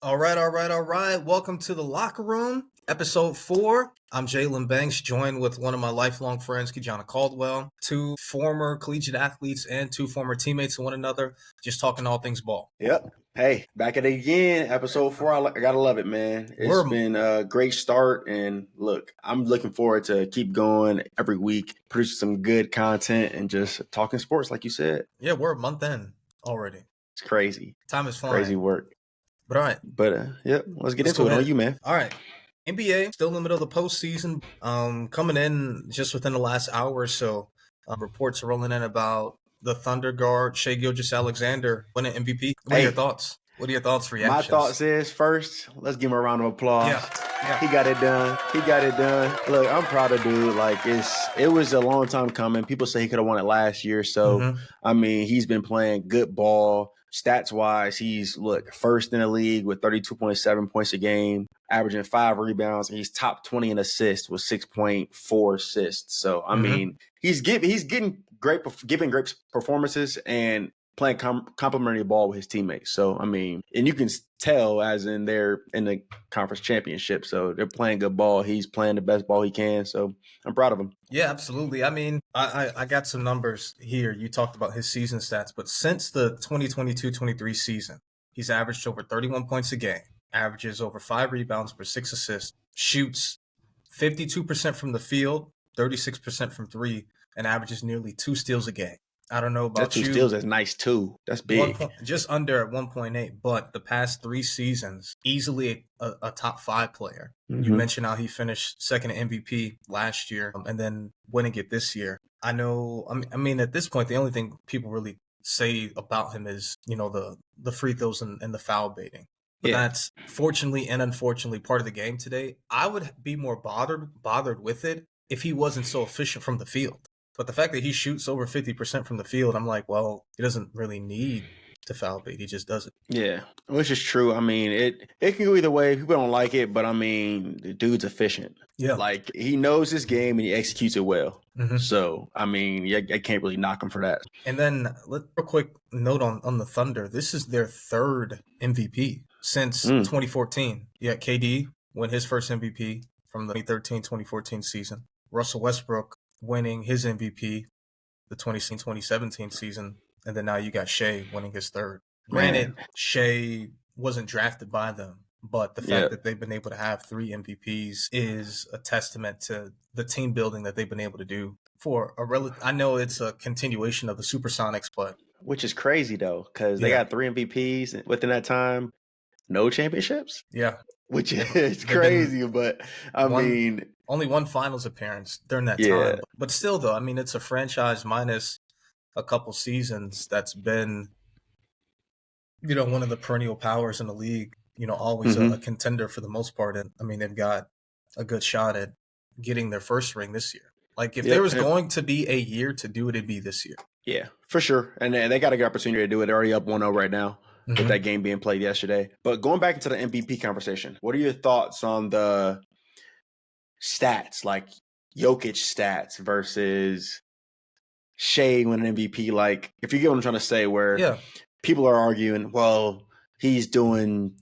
All right. Welcome to the locker room, episode 4. I'm Jalen Banks, joined with one of my lifelong friends, Kijana Caldwell, 2 former collegiate athletes and 2 former teammates of one another, just talking all things ball. Yep. Hey, back at it again, episode 4. I gotta love it, man. It's been a great start, and look, I'm looking forward to keep going every week, producing some good content, and just talking sports, like you said. Yeah, we're a month in already. It's crazy. Time is flying. Crazy work. But all right. Yep, let's get into it. On you, man. All right. NBA, still in the middle of the postseason. Coming in just within the last hour or so, reports are rolling in about the Thunder guard, Shai Gilgeous-Alexander, winning MVP. What are your thoughts? What are your thoughts, reactions? My thoughts is, first, let's give him a round of applause. Yeah. He got it done. Look, I'm proud of dude. Like, it was a long time coming. People say he could have won it last year. So, I mean, he's been playing good ball. Stats-wise, he's, first in the league with 32.7 points a game, averaging 5 rebounds. He's top 20 in assists with 6.4 assists. So, I mean, he's giving great performances and playing complimentary ball with his teammates. So, I mean, and you can tell as in they're in the conference championship. So they're playing good ball. He's playing the best ball he can. So I'm proud of him. Yeah, absolutely. I mean, I got some numbers here. You talked about his season stats, but since the 2022-23 season, he's averaged over 31 points a game, averages over 5 rebounds per 6 assists, shoots 52% from the field, 36% from 3, and averages nearly 2 steals a game. I don't know about you. 2 steals is nice too. That's big. Just under at 1.8, but the past 3 seasons, easily a top 5 player. You mentioned how he finished second in MVP last year and then winning it this year. I know, I mean, at this point, the only thing people really say about him is, the free throws and the foul baiting. But that's fortunately and unfortunately part of the game today. I would be more bothered with it if he wasn't so efficient from the field. But the fact that he shoots over 50% from the field, I'm like, well, he doesn't really need to foul bait. He just does it. Yeah, which is true. I mean, it can go either way. People don't like it, but I mean, the dude's efficient. Yeah. Like, he knows his game and he executes it well. So, I mean, I can't really knock him for that. And then, a quick note on the Thunder. This is their 3rd MVP since 2014. Yeah, KD won his first MVP from the 2013-2014 season. Russell Westbrook winning his MVP the 2016-2017 season, and then now you got Shai winning his 3rd. Granted, Shai wasn't drafted by them, but the fact that they've been able to have 3 MVPs is a testament to the team building that they've been able to do for I know it's a continuation of the Supersonics, but which is crazy though, because they got 3 MVPs within that time, no championships. Yeah, which is crazy, but I mean, only 1 finals appearance during that time. But still, though, I mean, it's a franchise minus a couple seasons that's been, one of the perennial powers in the league, always a contender for the most part. And I mean, they've got a good shot at getting their first ring this year. Like, if there was going to be a year to do it, it'd be this year. Yeah, for sure. And they got a good opportunity to do it. They're already up 1-0 right now. With that game being played yesterday. But going back into the MVP conversation, what are your thoughts on the stats, like Jokic stats versus Shai winning MVP? Like, if you get what I'm trying to say, where people are arguing, well, he's doing,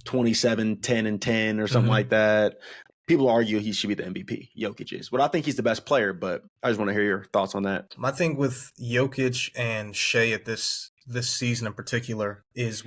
27, 10, and 10 or something like that. People argue he should be the MVP. Jokic is. But I think he's the best player, but I just want to hear your thoughts on that. My thing with Jokic and Shai at this season in particular is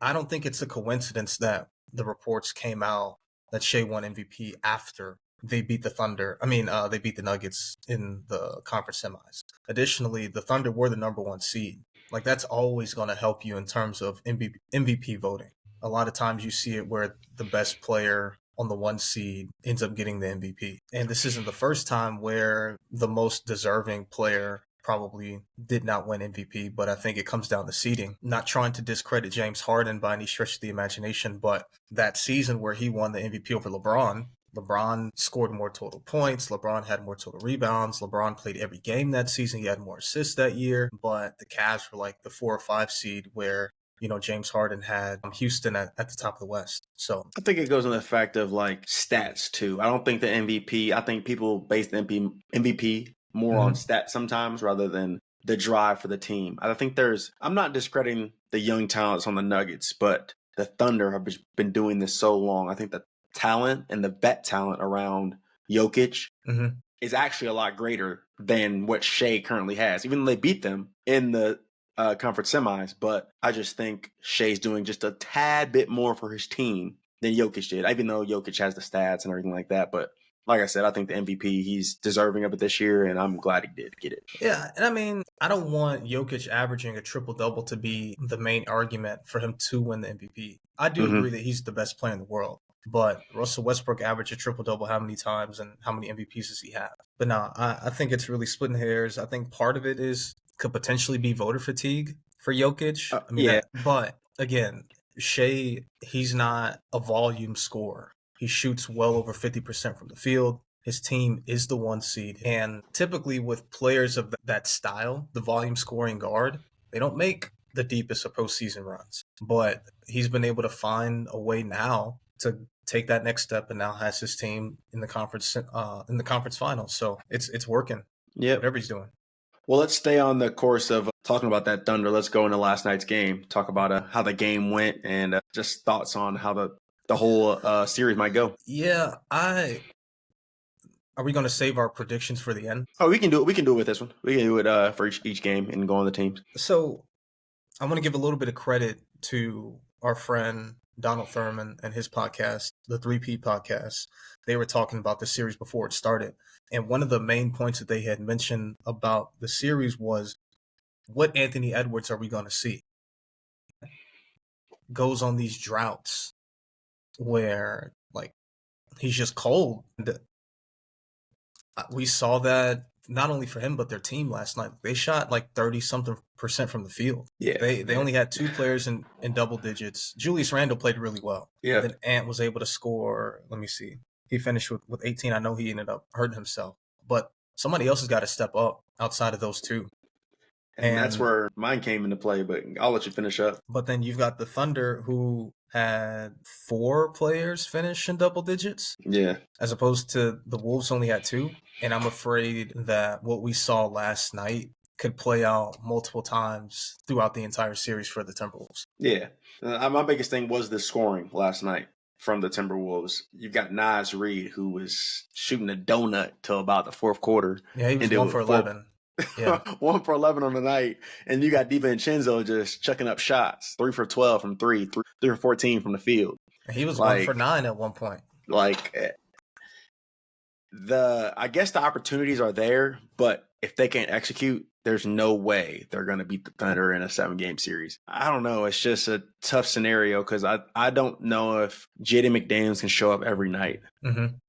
I don't think it's a coincidence that the reports came out that Shai won MVP after they beat the Thunder. I mean, they beat the Nuggets in the conference semis. Additionally, the Thunder were the number 1 seed. Like, that's always going to help you in terms of MVP voting. A lot of times you see it where the best player on the 1 seed ends up getting the MVP. And this isn't the first time where the most deserving player probably did not win MVP, but I think it comes down to seeding. Not trying to discredit James Harden by any stretch of the imagination, but that season where he won the MVP over LeBron scored more total points. LeBron had more total rebounds. LeBron played every game that season. He had more assists that year, but the Cavs were like the 4 or 5 seed where James Harden had Houston at the top of the West. So I think it goes on the fact of like stats too. I don't think the MVP, I think people base the MVP more on stats sometimes rather than the drive for the team. I think I'm not discrediting the young talents on the Nuggets, but the Thunder have been doing this so long. I think the talent and the vet talent around Jokic is actually a lot greater than what Shea currently has, even though they beat them in the conference semis. But I just think Shea's doing just a tad bit more for his team than Jokic did, even though Jokic has the stats and everything like that. But like I said, I think the MVP, he's deserving of it this year, and I'm glad he did get it. Yeah, and I mean, I don't want Jokic averaging a triple-double to be the main argument for him to win the MVP. I do agree that he's the best player in the world, but Russell Westbrook averaged a triple-double how many times and how many MVPs does he have? But no, I think it's really splitting hairs. I think part of it could potentially be voter fatigue for Jokic. I mean, but again, Shea, he's not a volume scorer. He shoots well over 50% from the field. His team is the 1 seed. And typically with players of that style, the volume scoring guard, they don't make the deepest of postseason runs. But he's been able to find a way now to take that next step, and now has his team in the conference finals. So it's working. Yeah, whatever he's doing. Well, let's stay on the course of talking about that Thunder. Let's go into last night's game. Talk about how the game went and just thoughts on how the whole series might go. Yeah, Are we going to save our predictions for the end? Oh, we can do it. We can do it with this one. We can do it for each game and go on the teams. So I want to give a little bit of credit to our friend Donald Thurman and his podcast, the 3P podcast. They were talking about the series before it started. And one of the main points that they had mentioned about the series was, what Anthony Edwards are we going to see? Goes on these droughts where, like, he's just cold. We saw that not only for him, but their team last night. They shot like 30-something% from the field. Yeah. They only had 2 players in double digits. Julius Randle played really well. Yeah. Then Ant was able to score, let me see. He finished with 18. I know he ended up hurting himself. But somebody else has got to step up outside of those 2. And that's where mine came into play, but I'll let you finish up. But then you've got the Thunder, who had 4 players finish in double digits. Yeah. As opposed to the Wolves only had 2. And I'm afraid that what we saw last night could play out multiple times throughout the entire series for the Timberwolves. Yeah. My biggest thing was the scoring last night from the Timberwolves. You've got Naz Reid, who was shooting a donut till about the fourth quarter. Yeah, he was 1 for 11. Yeah. 1 for 11 on the night. And you got DiVincenzo just chucking up shots. 3 for 12 from 3, 3 for 14 from the field. He was 1 for 9 at one point. I guess the opportunities are there, but if they can't execute, there's no way they're going to beat the Thunder in a 7-game series. I don't know. It's just a tough scenario because I don't know if Jaden McDaniels can show up every night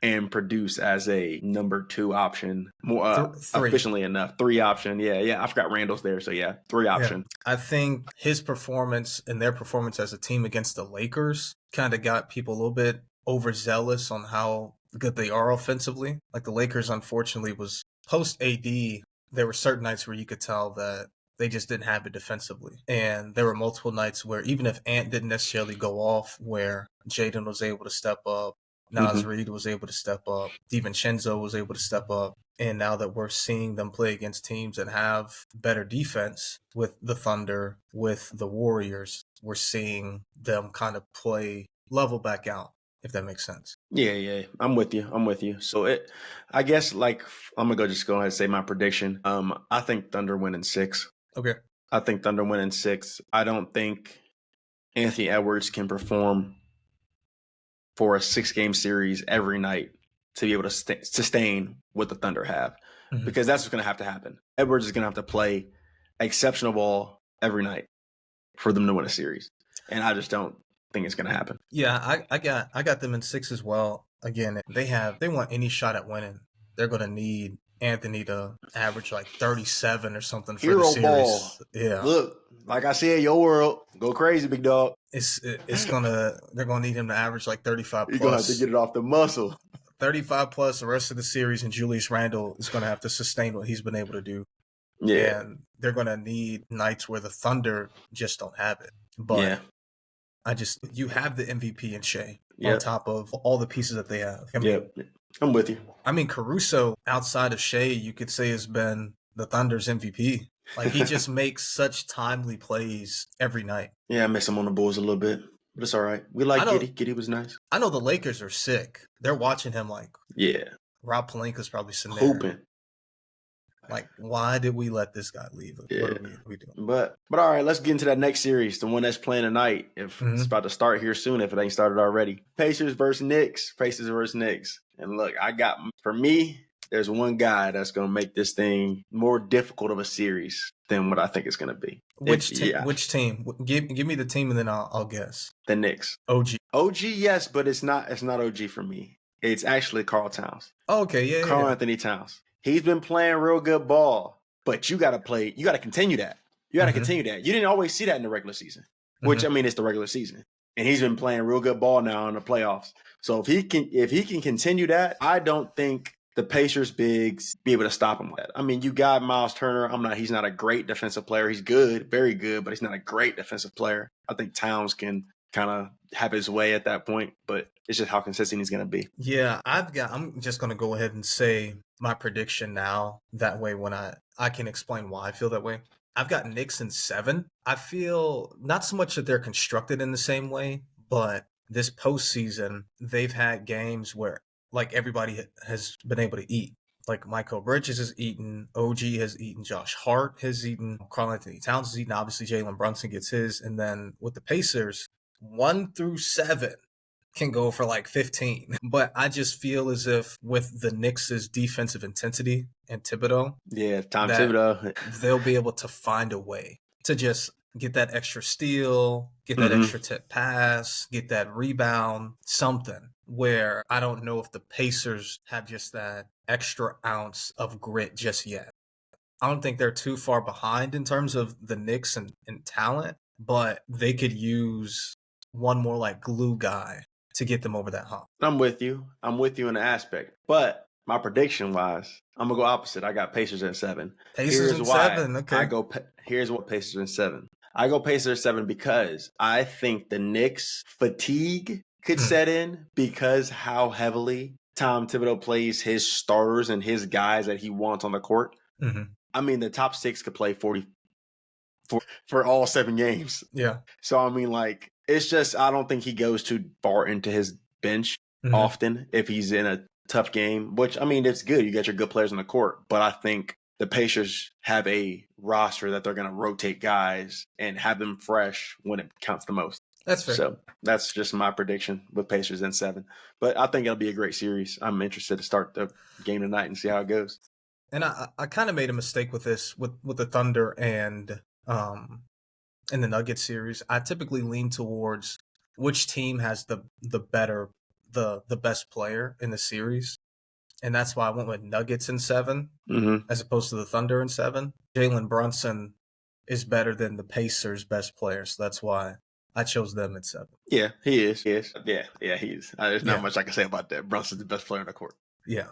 and produce as a number 2 option more efficiently enough. 3 option. Yeah. I forgot Randall's there. So, 3 option. Yeah. I think his performance and their performance as a team against the Lakers kind of got people a little bit overzealous on how good they are offensively. Like, the Lakers, unfortunately, was post AD. There were certain nights where you could tell that they just didn't have it defensively. And there were multiple nights where, even if Ant didn't necessarily go off, where Jaden was able to step up, Naz Reid was able to step up, DiVincenzo was able to step up. And now that we're seeing them play against teams that have better defense, with the Thunder, with the Warriors, we're seeing them kind of play level back out, if that makes sense. Yeah. I'm with you. So I guess, like, I'm going to go ahead and say my prediction. I think Thunder win in 6. Okay. I think Thunder win in 6. I don't think Anthony Edwards can perform for a 6-game series every night to be able to sustain what the Thunder have, because that's what's going to have to happen. Edwards is going to have to play exceptional ball every night for them to win a series. And I just don't think it's going to happen. Yeah, I got them in 6 as well. Again, they want any shot at winning. They're going to need Anthony to average like 37 or something for the series. Ball. Yeah. Look, like I said, your world, go crazy, big dog. They're gonna need him to average like 35 plus. You're gonna have to get it off the muscle. 35 plus the rest of the series, and Julius Randle is gonna have to sustain what he's been able to do. Yeah. And they're gonna need nights where the Thunder just don't have it. But you have the MVP in Shea on top of all the pieces that they have. I mean, I'm with you. I mean, Caruso, outside of Shea, you could say has been the Thunder's MVP. Like, he just makes such timely plays every night. Yeah, I miss him on the Bulls a little bit, but it's all right. We like Giddey. Giddey was nice. I know the Lakers are sick. They're watching him like, yeah. Rob Pelinka's probably sitting Hooping. there. Like, why did we let this guy leave? Yeah. What are we doing? But all right, let's get into that next series, the one that's playing tonight. If it's about to start here soon, if it ain't started already. Pacers versus Knicks. Pacers versus Knicks. And look, for me, there's one guy that's going to make this thing more difficult of a series than what I think it's going to be. Which team? Give me the team and then I'll guess. The Knicks. OG. OG, yes, but it's not OG for me. It's actually Karl Towns. Oh, okay, yeah. Karl Anthony Towns. He's been playing real good ball, but you got to continue that. You got to continue that. You didn't always see that in the regular season, which I mean, it's the regular season. And he's been playing real good ball now in the playoffs. So if he can continue that, I don't think the Pacers bigs be able to stop him like that. I mean, you got Miles Turner. He's not a great defensive player. He's good, very good, but he's not a great defensive player. I think Towns can kind of have his way at that point, but it's just how consistent he's going to be. Yeah, I'm just going to go ahead and say my prediction now. That way, when I can explain why I feel that way. I've got Knicks in 7. I feel not so much that they're constructed in the same way, but this postseason, they've had games where like everybody has been able to eat. Like Michael Bridges has eaten, OG has eaten, Josh Hart has eaten, Karl Anthony Towns has eaten. Obviously, Jalen Brunson gets his. And then with the Pacers, 1 through 7 can go for like 15. But I just feel as if with the Knicks' defensive intensity and Thibodeau, Thibodeau, they'll be able to find a way to just get that extra steal, get that extra tip pass, get that rebound, something where I don't know if the Pacers have just that extra ounce of grit just yet. I don't think they're too far behind in terms of the Knicks and talent, but they could use one more like glue guy to get them over that hump. I'm with you in the aspect. But my prediction wise, I'm going to go opposite. I got Pacers at 7. Pacers in 7, okay. Here's what Pacers in 7. I go Pacers at 7 because I think the Knicks fatigue could set in because how heavily Tom Thibodeau plays his starters and his guys that he wants on the court. I mean, the top 6 could play 40 for all 7 games. Yeah. So, I mean, like, it's just, I don't think he goes too far into his bench often if he's in a tough game, which, I mean, it's good. You got your good players on the court, but I think the Pacers have a roster that they're going to rotate guys and have them fresh when it counts the most. That's fair. So that's just my prediction with Pacers in 7. But I think it'll be a great series. I'm interested to start the game tonight and see how it goes. And I kind of made a mistake with this, with the Thunder and in the Nuggets series. I typically lean towards which team has the best player in the series. And that's why I went with Nuggets in 7 as opposed to the Thunder in 7. Jalen Brunson is better than the Pacers' best player, so that's why I chose them at 7. Yeah, he is. Yeah, he is. There's not much I can say about that. Brunson's the best player on the court. Yeah.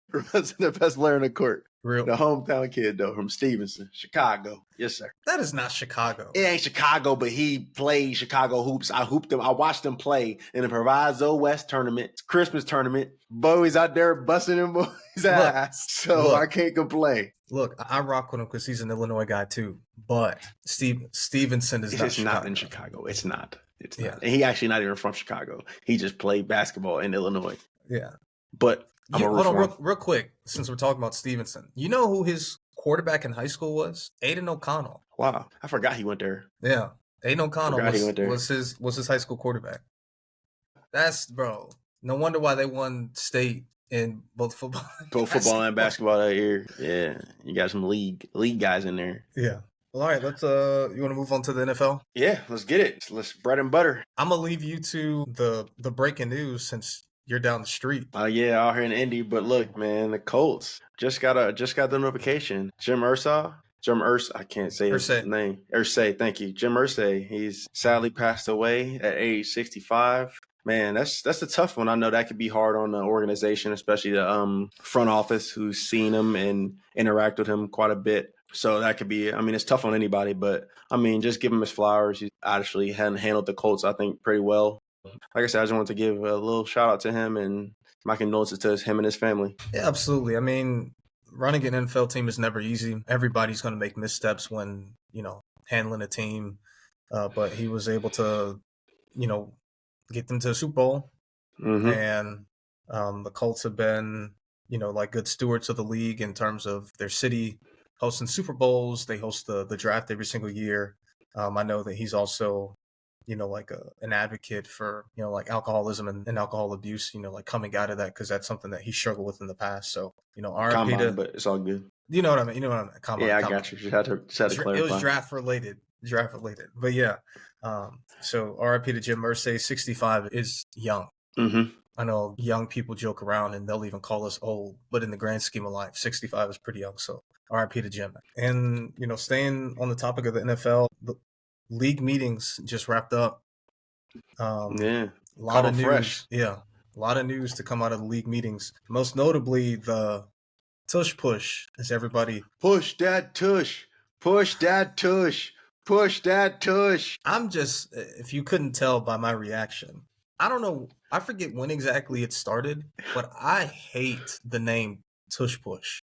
Brunson's the best player on the court. Real. The hometown kid, though, from Stevenson, Chicago. Yes, sir. That is not Chicago. It ain't Chicago, but he played Chicago hoops. I hooped him. I watched him play in the Proviso West tournament, Christmas tournament. Bo's out there busting him boys' ass. So I can't complain. Look, I rock with him because he's an Illinois guy too. But Stevenson is it's not in Chicago. It's not. It's not. And he actually not even from Chicago. He just played basketball in Illinois. Yeah. But hold on real quick, since we're talking about Stevenson. You know who his quarterback in high school was? Aiden O'Connell. Wow. I forgot he went there. Yeah. Aiden O'Connell was his high school quarterback. Bro. No wonder why they won state in both football and basketball that year. Yeah. You got some league guys in there. Yeah. Well, all right, let's you want to move on to the NFL? Yeah, let's get it. Let's bread and butter. I'm gonna leave you to the breaking news since you're down the street. Yeah, out here in Indy. But look, man, the Colts just got the notification. Jim Irsay, I can't say his name. Irsay, thank you. Jim Irsay, he's sadly passed away at age 65. Man, that's a tough one. I know that could be hard on the organization, especially the front office who's seen him and interact with him quite a bit. So that could be, I mean, it's tough on anybody, but I mean, just give him his flowers. He actually hadn't handled the Colts, I think, pretty well. Like I said, I just wanted to give a little shout out to him and my condolences to him and his family. Yeah, absolutely. I mean, running an NFL team is never easy. Everybody's going to make missteps when, handling a team. But he was able to, get them to the Super Bowl. Mm-hmm. And the Colts have been, like good stewards of the league in terms of their city hosting Super Bowls. They host the draft every single year. I know that he's also, like an advocate for, like alcoholism and alcohol abuse, like coming out of that, because that's something that he struggled with in the past. So, RIP to, but it's all good. you know what I mean? You know what I mean? I got you. Just had to clarify. It was draft related. But yeah. So RIP to Jim Irsay. 65 is young. Mm-hmm. I know young people joke around and they'll even call us old, but in the grand scheme of life, 65 is pretty young. So RIP to Jim. And, staying on the topic of the NFL, the league meetings just wrapped up. A lot of news. Fresh. Yeah. A lot of news to come out of the league meetings. Most notably the Tush Push, as everybody. Push that tush. Push that tush. Push that tush. I'm just, if you couldn't tell by my reaction, I don't know. I forget when exactly it started, but I hate the name Tush Push.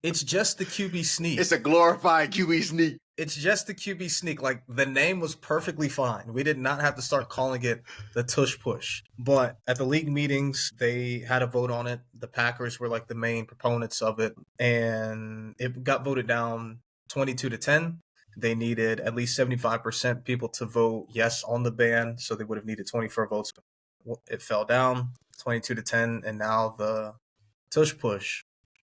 It's just the QB sneak. It's a glorified QB sneak. It's just the QB sneak. Like, the name was perfectly fine. We did not have to start calling it the Tush Push. But at the league meetings, they had a vote on it. The Packers were like the main proponents of it, and it got voted down 22-10. They needed at least 75% people to vote yes on the ban, so they would have needed 24 votes. It fell down 22-10, and now the Tush Push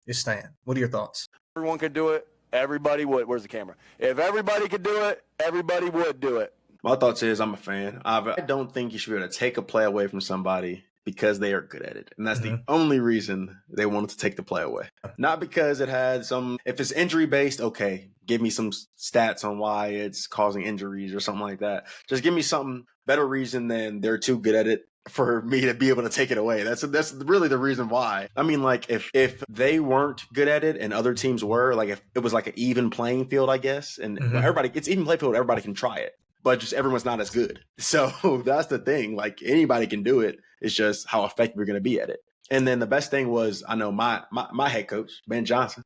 is staying. What are your thoughts? Everyone could do it. Everybody would. Where's the camera? If everybody could do it, everybody would do it. My thoughts is I'm a fan. I don't think you should be able to take a play away from somebody because they are good at it. And that's the only reason they wanted to take the play away. Not because it had if it's injury based, okay, give me some stats on why it's causing injuries or something like that. Just give me something better reason than they're too good at it for me to be able to take it away. That's really the reason why. I mean, like, if they weren't good at it and other teams were, like, if it was like an even playing field, I guess, and it's even playing field, everybody can try it, but just everyone's not as good. So that's the thing. Like, anybody can do it. It's just how effective you're going to be at it. And then the best thing was, I know my head coach, Ben Johnson,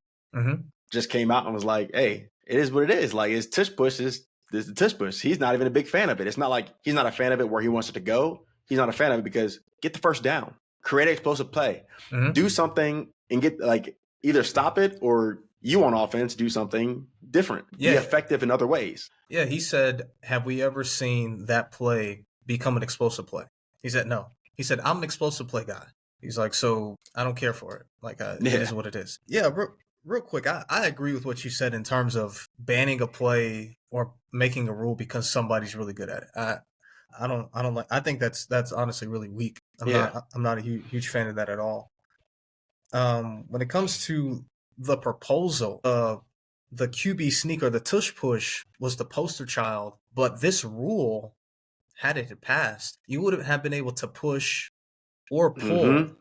just came out and was like, hey, it is what it is. Like, it's Tush Push. This is the Tush Push. He's not even a big fan of it. It's not like he's not a fan of it where he wants it to go. He's not a fan of it because get the first down, create an explosive play, do something and get, like, either stop it or you on offense do something different, be effective in other ways. Yeah, he said, have we ever seen that play become an explosive play? He said, no. He said, I'm an explosive play guy. He's like, so I don't care for it. Like, it is what it is. Yeah, real quick, I agree with what you said in terms of banning a play or making a rule because somebody's really good at it. I think that's honestly really weak. I'm not a huge fan of that at all. When it comes to the proposal, the QB sneak or the Tush Push was the poster child, but this rule, had it passed, you would have been able to push or pull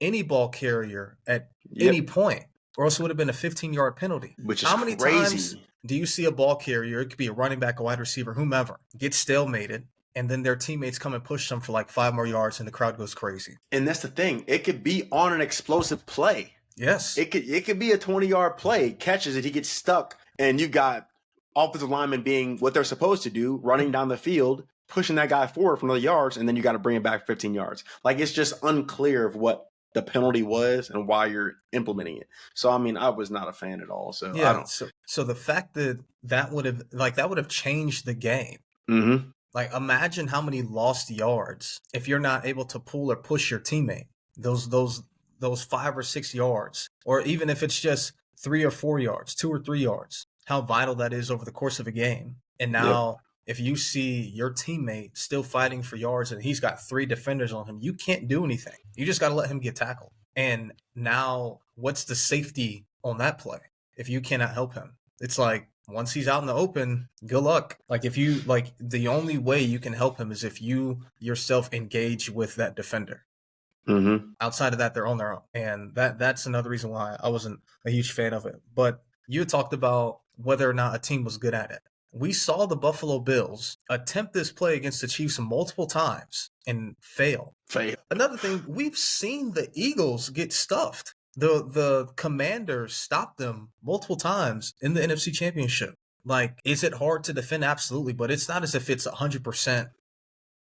any ball carrier at any point, or else it would have been a 15-yard penalty. Which is how many crazy. Times do you see a ball carrier, it could be a running back, a wide receiver, whomever, get stalemated, and then their teammates come and push them for like 5 more yards and the crowd goes crazy? And that's the thing. It could be on an explosive play. Yes. It could be a 20-yard play, catches it, he gets stuck, and you got offensive linemen being what they're supposed to do, running down the field, pushing that guy forward for another yards, and then you got to bring it back 15 yards. Like, it's just unclear of what the penalty was and why you're implementing it. So, I mean, I was not a fan at all. So, yeah, I don't. So the fact that would have changed the game. Like, imagine how many lost yards if you're not able to pull or push your teammate. Those 5 or 6 yards, or even if it's just 3 or 4 yards, 2 or 3 yards, how vital that is over the course of a game. And now, if you see your teammate still fighting for yards and he's got 3 defenders on him, you can't do anything. You just got to let him get tackled. And now, what's the safety on that play if you cannot help him? It's like, once he's out in the open, good luck. Like, if you, like, the only way you can help him is if you yourself engage with that defender. Outside of that, they're on their own. And that's another reason why I wasn't a huge fan of it. But you talked about whether or not a team was good at it. We saw the Buffalo Bills attempt this play against the Chiefs multiple times and fail. Another thing, we've seen the Eagles get stuffed. The Commanders stopped them multiple times in the NFC Championship. Like, is it hard to defend? Absolutely, but it's not as if it's 100%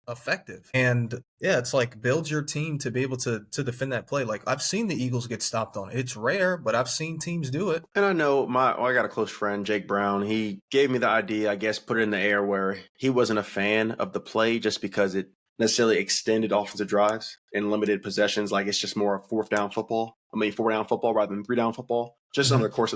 effective. And yeah, it's like build your team to be able to defend that play. Like, I've seen the Eagles get stopped on it. It's rare, but I've seen teams do it. And I know I got a close friend, Jake Brown. He gave me the idea, I guess, put it in the air where he wasn't a fan of the play just because it necessarily extended offensive drives and limited possessions. Like it's just more 4th down football. 4-down football rather than 3-down football. Just over the course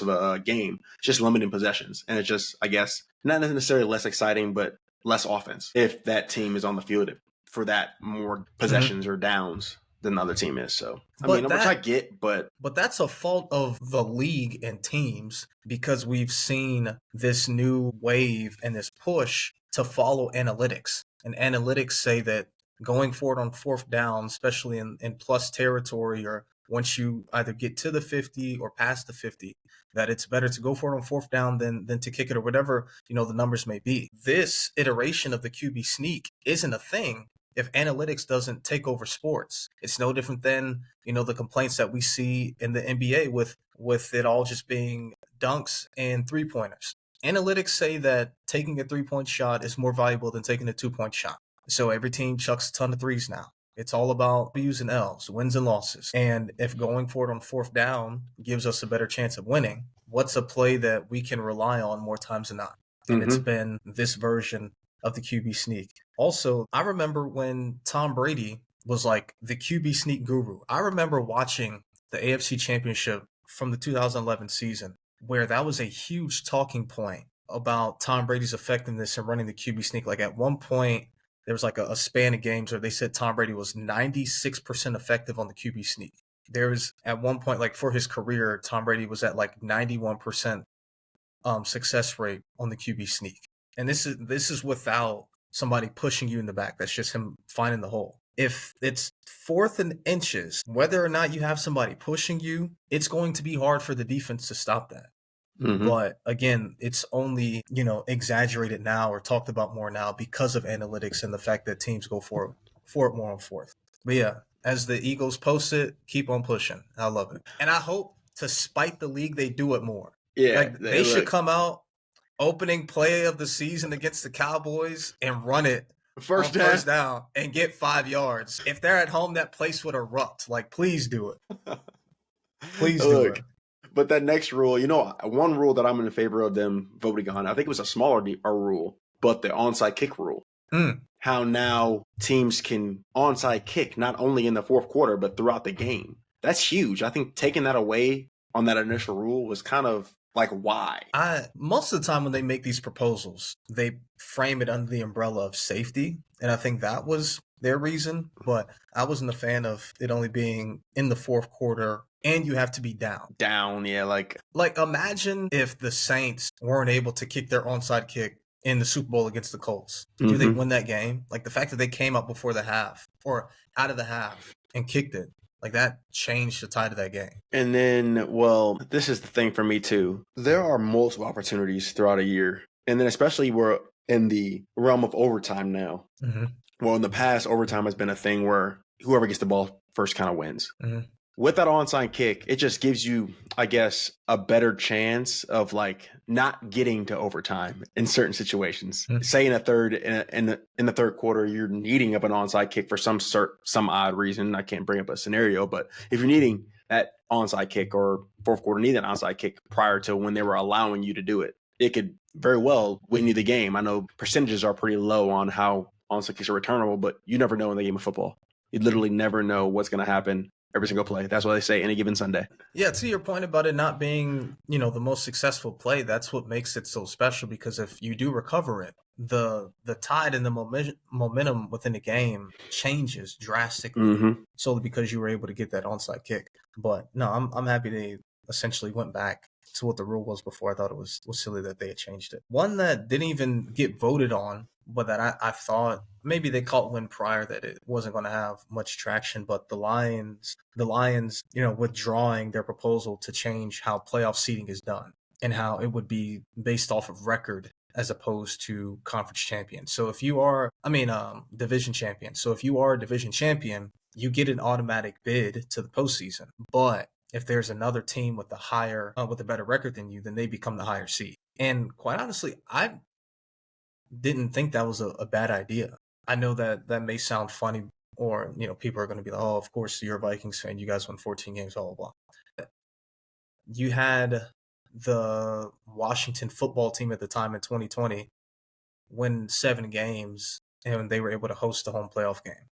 of a game, just limiting possessions, and it's just, I guess, not necessarily less exciting, but less offense if that team is on the field for that more possessions or downs than the other team is. So which I get, but that's a fault of the league and teams, because we've seen this new wave and this push to follow analytics, and analytics say that going forward on 4th down, especially in plus territory, or once you either get to the 50 or past the 50, that it's better to go for it on 4th down than to kick it, or whatever, the numbers may be. This iteration of the QB sneak isn't a thing if analytics doesn't take over sports. It's no different than, the complaints that we see in the NBA with it all just being dunks and 3-pointers. Analytics say that taking a 3-point shot is more valuable than taking a 2-point shot. So every team chucks a ton of threes now. It's all about B's and L's, wins and losses. And if going for it on 4th down gives us a better chance of winning, what's a play that we can rely on more times than not? And it's been this version of the QB sneak. Also, I remember when Tom Brady was like the QB sneak guru. I remember watching the AFC Championship from the 2011 season, where that was a huge talking point about Tom Brady's effectiveness in running the QB sneak. Like at one point, there was like a span of games where they said Tom Brady was 96% effective on the QB sneak. There was at one point, like for his career, Tom Brady was at like 91% success rate on the QB sneak. And this is without somebody pushing you in the back. That's just him finding the hole. If it's 4th and inches, whether or not you have somebody pushing you, it's going to be hard for the defense to stop that. But again, it's only, exaggerated now or talked about more now because of analytics and the fact that teams go for it more on 4th. But yeah, as the Eagles post it, keep on pushing. I love it. And I hope, to spite the league, they do it more. Yeah. Like they should come out opening play of the season against the Cowboys and run it first down and get 5 yards. If they're at home, that place would erupt. Like, please do it. Please do it. But that next rule, one rule that I'm in favor of them voting on, I think it was a smaller rule, but the onside kick rule. How now teams can onside kick not only in the 4th quarter, but throughout the game. That's huge. I think taking that away on that initial rule was kind of like, why? Most of the time when they make these proposals, they frame it under the umbrella of safety. And I think that was their reason. But I wasn't a fan of it only being in the 4th quarter. And you have to be down. Yeah. Like imagine if the Saints weren't able to kick their onside kick in the Super Bowl against the Colts. Do they win that game? Like the fact that they came up before the half or out of the half and kicked it, like that changed the tide of that game. And then, this is the thing for me too. There are multiple opportunities throughout a year. And then especially we're in the realm of overtime now. Well, in the past, overtime has been a thing where whoever gets the ball first kind of wins. With that onside kick, it just gives you, I guess, a better chance of like not getting to overtime in certain situations. Say in a third in the 3rd quarter, you're needing up an onside kick for some odd reason. I can't bring up a scenario, but if you're needing that onside kick, or 4th quarter need an onside kick prior to when they were allowing you to do it, it could very well win you the game. I know percentages are pretty low on how onside kicks are returnable, but you never know in the game of football. You literally never know what's going to happen every single play. That's what they say any given Sunday. Yeah, to your point about it not being, the most successful play, that's what makes it so special, because if you do recover it, the tide and the momentum within the game changes drastically, solely because you were able to get that onside kick. But no, I'm happy they essentially went back to what the rule was before. I thought it was silly that they had changed it. One that didn't even get voted on, but that I thought maybe they caught wind prior that it wasn't going to have much traction, but the Lions, withdrawing their proposal to change how playoff seeding is done and how it would be based off of record as opposed to conference champion. So if you are, division champion. So if you are a division champion, you get an automatic bid to the postseason. But if there's another team with with a better record than you, then they become the higher seed. And quite honestly, I didn't think that was a bad idea. I know that may sound funny, or people are going to be like, "Oh, of course you're a Vikings fan. You guys won 14 games, blah blah blah." You had the Washington football team at the time in 2020 win 7 games, and they were able to host a home playoff game.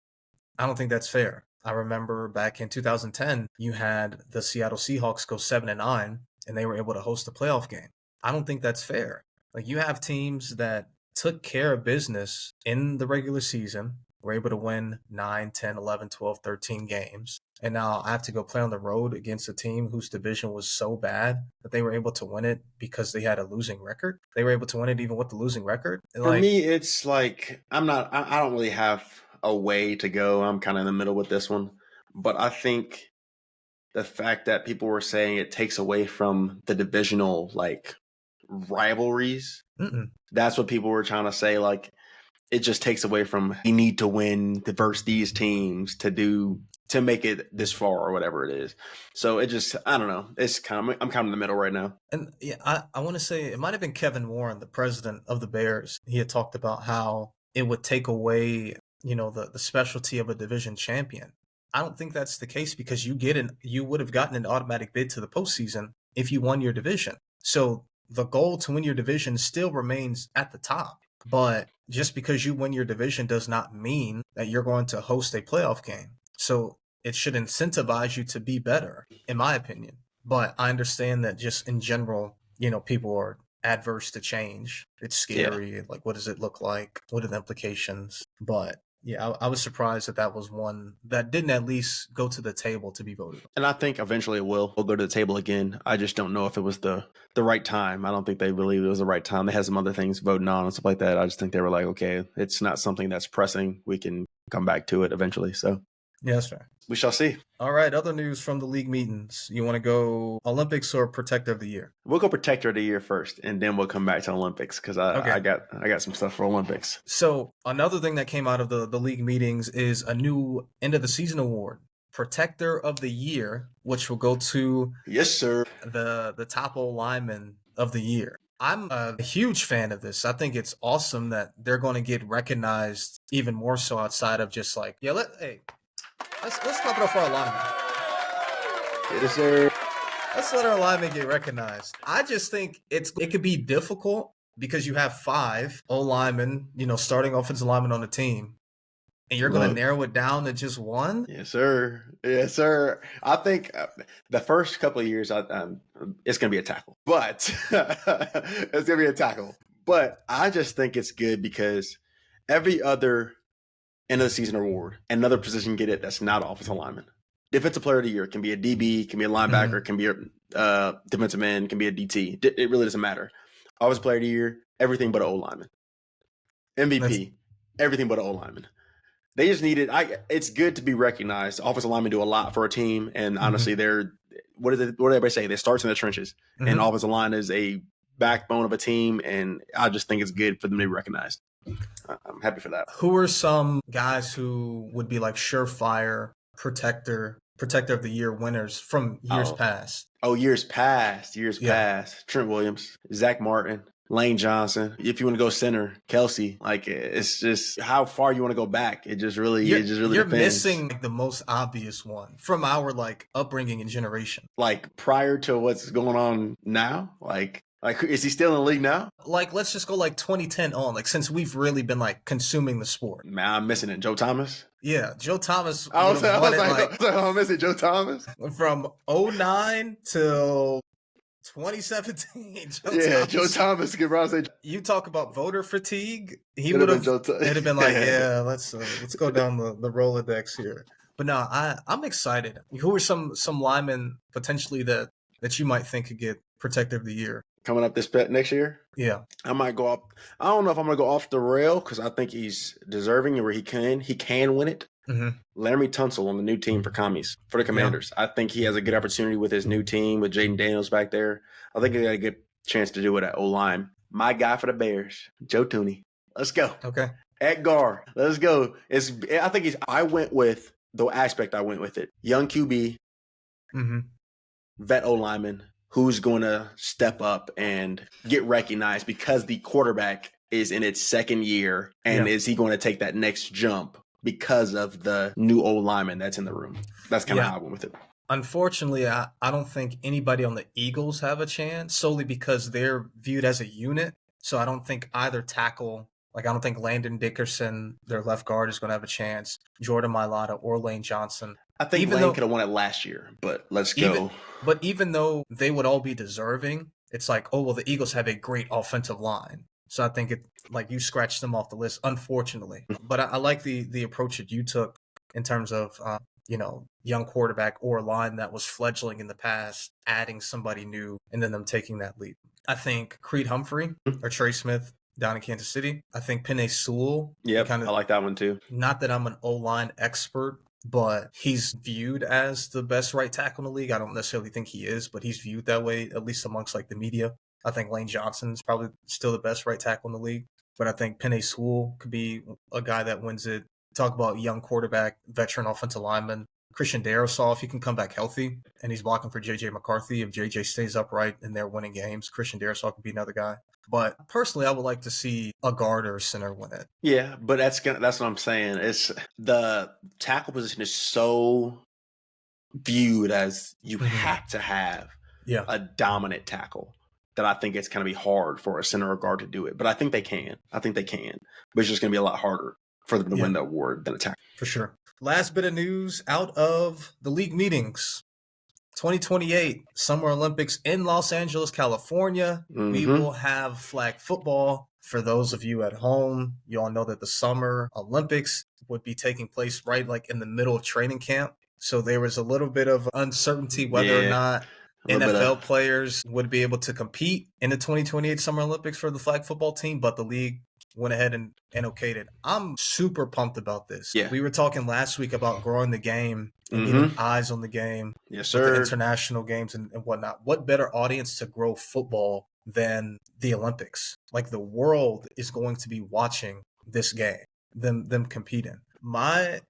I don't think that's fair. I remember back in 2010, you had the Seattle Seahawks go 7-9, and they were able to host a playoff game. I don't think that's fair. Like, you have teams that took care of business in the regular season, were able to win 9, 10, 11, 12, 13 games. And now I have to go play on the road against a team whose division was so bad that they were able to win it because they had a losing record. They were able to win it even with the losing record. For me, it's like I don't really have a way to go. I'm kind of in the middle with this one. But I think the fact that people were saying it takes away from the divisional like rivalries, that's what people were trying to say. Like, it just takes away from we need to win versus these teams to make it this far or whatever it is. So it just, I don't know. I'm kind of in the middle right now. And yeah, I want to say it might have been Kevin Warren, the president of the Bears. He had talked about how it would take away, the specialty of a division champion. I don't think that's the case, because you would have gotten an automatic bid to the postseason if you won your division. So the goal to win your division still remains at the top. But just because you win your division does not mean that you're going to host a playoff game. So it should incentivize you to be better, in my opinion. But I understand that just in general, people are adverse to change. It's scary. Yeah. Like, what does it look like? What are the implications? But yeah, I was surprised that was one that didn't at least go to the table to be voted on. And I think eventually it will. We'll go to the table again. I just don't know if it was the right time. I don't think they believed it was the right time. They had some other things voting on and stuff like that. I just think they were like, okay, it's not something that's pressing. We can come back to it eventually. So yeah, that's fair. We shall see. All right, other news from the league meetings. You want to go Olympics or Protector of the Year? We'll go Protector of the Year first, and then we'll come back to Olympics, because I got some stuff for Olympics. So another thing that came out of the league meetings is a new end of the season award, Protector of the Year, which will go to yes, sir, the top O lineman of the year. I'm a huge fan of this. I think it's awesome that they're going to get recognized even more so outside of just like, let's clap it up for our linemen. Yes, sir. Let's let our linemen get recognized. I just think it could be difficult because you have 5 O-linemen, starting offensive linemen on the team, and you're going to narrow it down to just 1? Yes, sir. Yes, sir. I think the first couple of years, it's going to be a tackle. But it's going to be a tackle. But I just think it's good because every other end of the season award, another position get it that's not offensive lineman. Defensive player of the year can be a DB, can be a linebacker, can be a defensive end, can be a DT. It really doesn't matter. Offensive player of the year, everything but an O-lineman. MVP, everything but an O-lineman. They just needed. It's good to be recognized. Offensive linemen do a lot for a team, and honestly, they're what do everybody say? They start in the trenches, and offensive line is a backbone of a team, and I just think it's good for them to be recognized. I'm happy for that. Who are some guys who would be like surefire protector of the year winners from years past? Years past. Trent Williams, Zach Martin, Lane Johnson. If you want to go center, Kelsey. Like, it's just how far you want to go back. It just really you're depends. Missing the most obvious one from our upbringing and generation. Like, prior to what's going on now, like, is he still in the league now? Let's just go 2010 on, since we've really been consuming the sport. Man, I'm missing it. Joe Thomas? Yeah, Joe Thomas. I'm missing Joe Thomas. From 2009 till 2017. Joe Thomas. You talk about voter fatigue. He would have. It'd have been let's go down the Rolodex here. But no, I'm excited. Who are some linemen potentially that you might think could get Protector of the Year coming up this next year? Yeah, I might go up. I don't know if I'm going to go off the rail because I think he's deserving where he can win it. Laramie Tunsil on the new team for the Commanders. Yeah. I think he has a good opportunity with his new team with Jaden Daniels back there. I think he got a good chance to do it at O-line. My guy for the Bears, Joe Thuney. Let's go. Okay. At guard, let's go. I went with the aspect I went with it. Young QB, vet O-lineman, who's going to step up and get recognized because the quarterback is in its second year, and is he going to take that next jump because of the new O-lineman that's in the room? That's kind of how I went with it. Unfortunately, I don't think anybody on the Eagles have a chance solely because they're viewed as a unit. So I don't think either tackle, like I don't think Landon Dickerson, their left guard, is going to have a chance. Jordan Mailata or Lane Johnson. I think Lane could have won it last year, but let's go. But even though they would all be deserving, it's like, oh, well, the Eagles have a great offensive line. So I think it, like, you scratched them off the list, unfortunately. But I like the approach that you took in terms of, young quarterback or a line that was fledgling in the past, adding somebody new, and then them taking that leap. I think Creed Humphrey or Trey Smith down in Kansas City. I think Penei Sewell. Yep, I like that one too. Not that I'm an O-line expert, but he's viewed as the best right tackle in the league. I don't necessarily think he is, but he's viewed that way, at least amongst like the media. I think Lane Johnson is probably still the best right tackle in the league, but I think Penei Sewell could be a guy that wins it. Talk about young quarterback, veteran offensive lineman. Christian Darrisaw, if he can come back healthy and he's blocking for J.J. McCarthy, if J.J. stays upright and they're winning games, Christian Darrisaw could be another guy. But personally, I would like to see a guard or a center win it. Yeah, but that's what I'm saying. It's the tackle position is so viewed as you have to have a dominant tackle that I think it's going to be hard for a center or guard to do it. But I think they can. But it's just going to be a lot harder for them to win the award than a tackle. For sure. Last bit of news out of the league meetings. 2028 Summer Olympics in Los Angeles, California. We will have flag football. For those of you at home, you all know that the Summer Olympics would be taking place right like in the middle of training camp. So there was a little bit of uncertainty whether or not NFL players would be able to compete in the 2028 Summer Olympics for the flag football team, but the league went ahead and okayed it. I'm super pumped about this. Yeah. We were talking last week about growing the game and getting eyes on the game. Yes, sir. The international games and whatnot. What better audience to grow football than the Olympics? Like, the world is going to be watching this game, them competing. My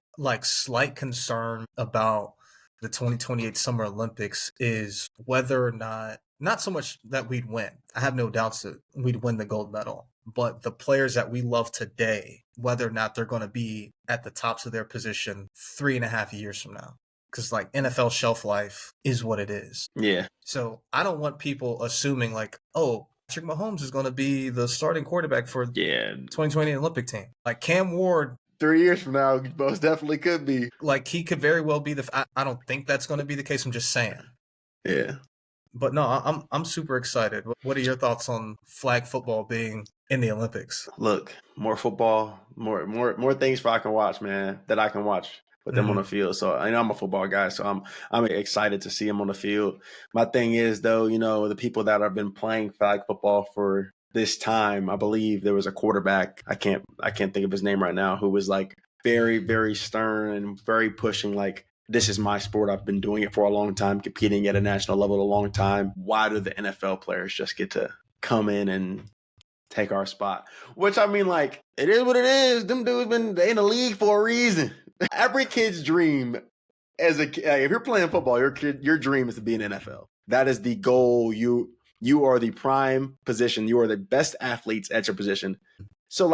slight concern about the 2028 Summer Olympics is whether or not so much that we'd win. I have no doubts that we'd win the gold medal. But the players that we love today, whether or not they're going to be at the tops of their position 3.5 years from now. Because NFL shelf life is what it is. Yeah. So I don't want people assuming Patrick Mahomes is going to be the starting quarterback for the 2020 Olympic team. Like Cam Ward. 3 years from now, most definitely could be. He could very well be I don't think that's going to be the case. I'm just saying. Yeah. But no, I'm super excited. What are your thoughts on flag football being in the Olympics? Look, more football, more things for I can watch, man, that I can watch with them on the field. So I know I'm a football guy, so I'm excited to see them on the field. My thing is, though, the people that have been playing flag football for this time, I believe there was a quarterback, I can't think of his name right now, who was very, very stern and very pushing, this is my sport. I've been doing it for a long time, competing at a national level a long time. Why do the NFL players just get to come in and take our spot? Which, I mean, it is what it is. Them dudes they in the league for a reason. Every kid's dream as a kid, if you're playing football, your dream is to be in NFL. That is the goal. You are the prime position. You are the best athletes at your position. So,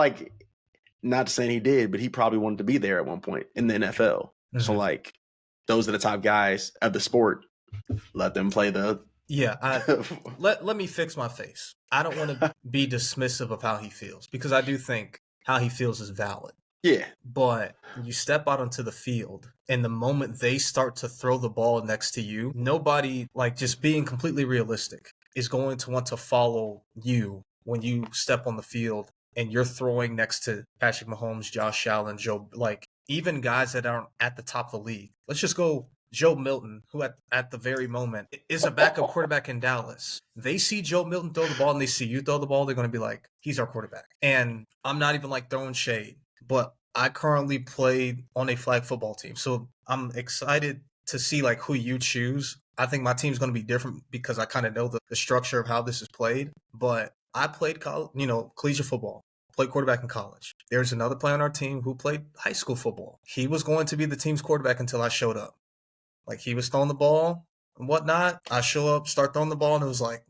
not saying he did, but he probably wanted to be there at one point in the NFL. So, those are the top guys of the sport. Let them play the... Yeah, let me fix my face. I don't want to be dismissive of how he feels, because I do think how he feels is valid. Yeah. But you step out onto the field, and the moment they start to throw the ball next to you, nobody, just being completely realistic, is going to want to follow you when you step on the field and you're throwing next to Patrick Mahomes, Josh Allen, even guys that aren't at the top of the league. Let's just go Joe Milton, who at the very moment is a backup quarterback in Dallas. They see Joe Milton throw the ball and they see you throw the ball, they're going to be like, he's our quarterback. And I'm not even throwing shade, but I currently play on a flag football team. So I'm excited to see who you choose. I think my team's going to be different because I kind of know the structure of how this is played. But I played collegiate football. played quarterback in college. There's another player on our team who played high school football. He was going to be the team's quarterback until I showed up. Like, he was throwing the ball and whatnot. I show up, start throwing the ball, and it was like,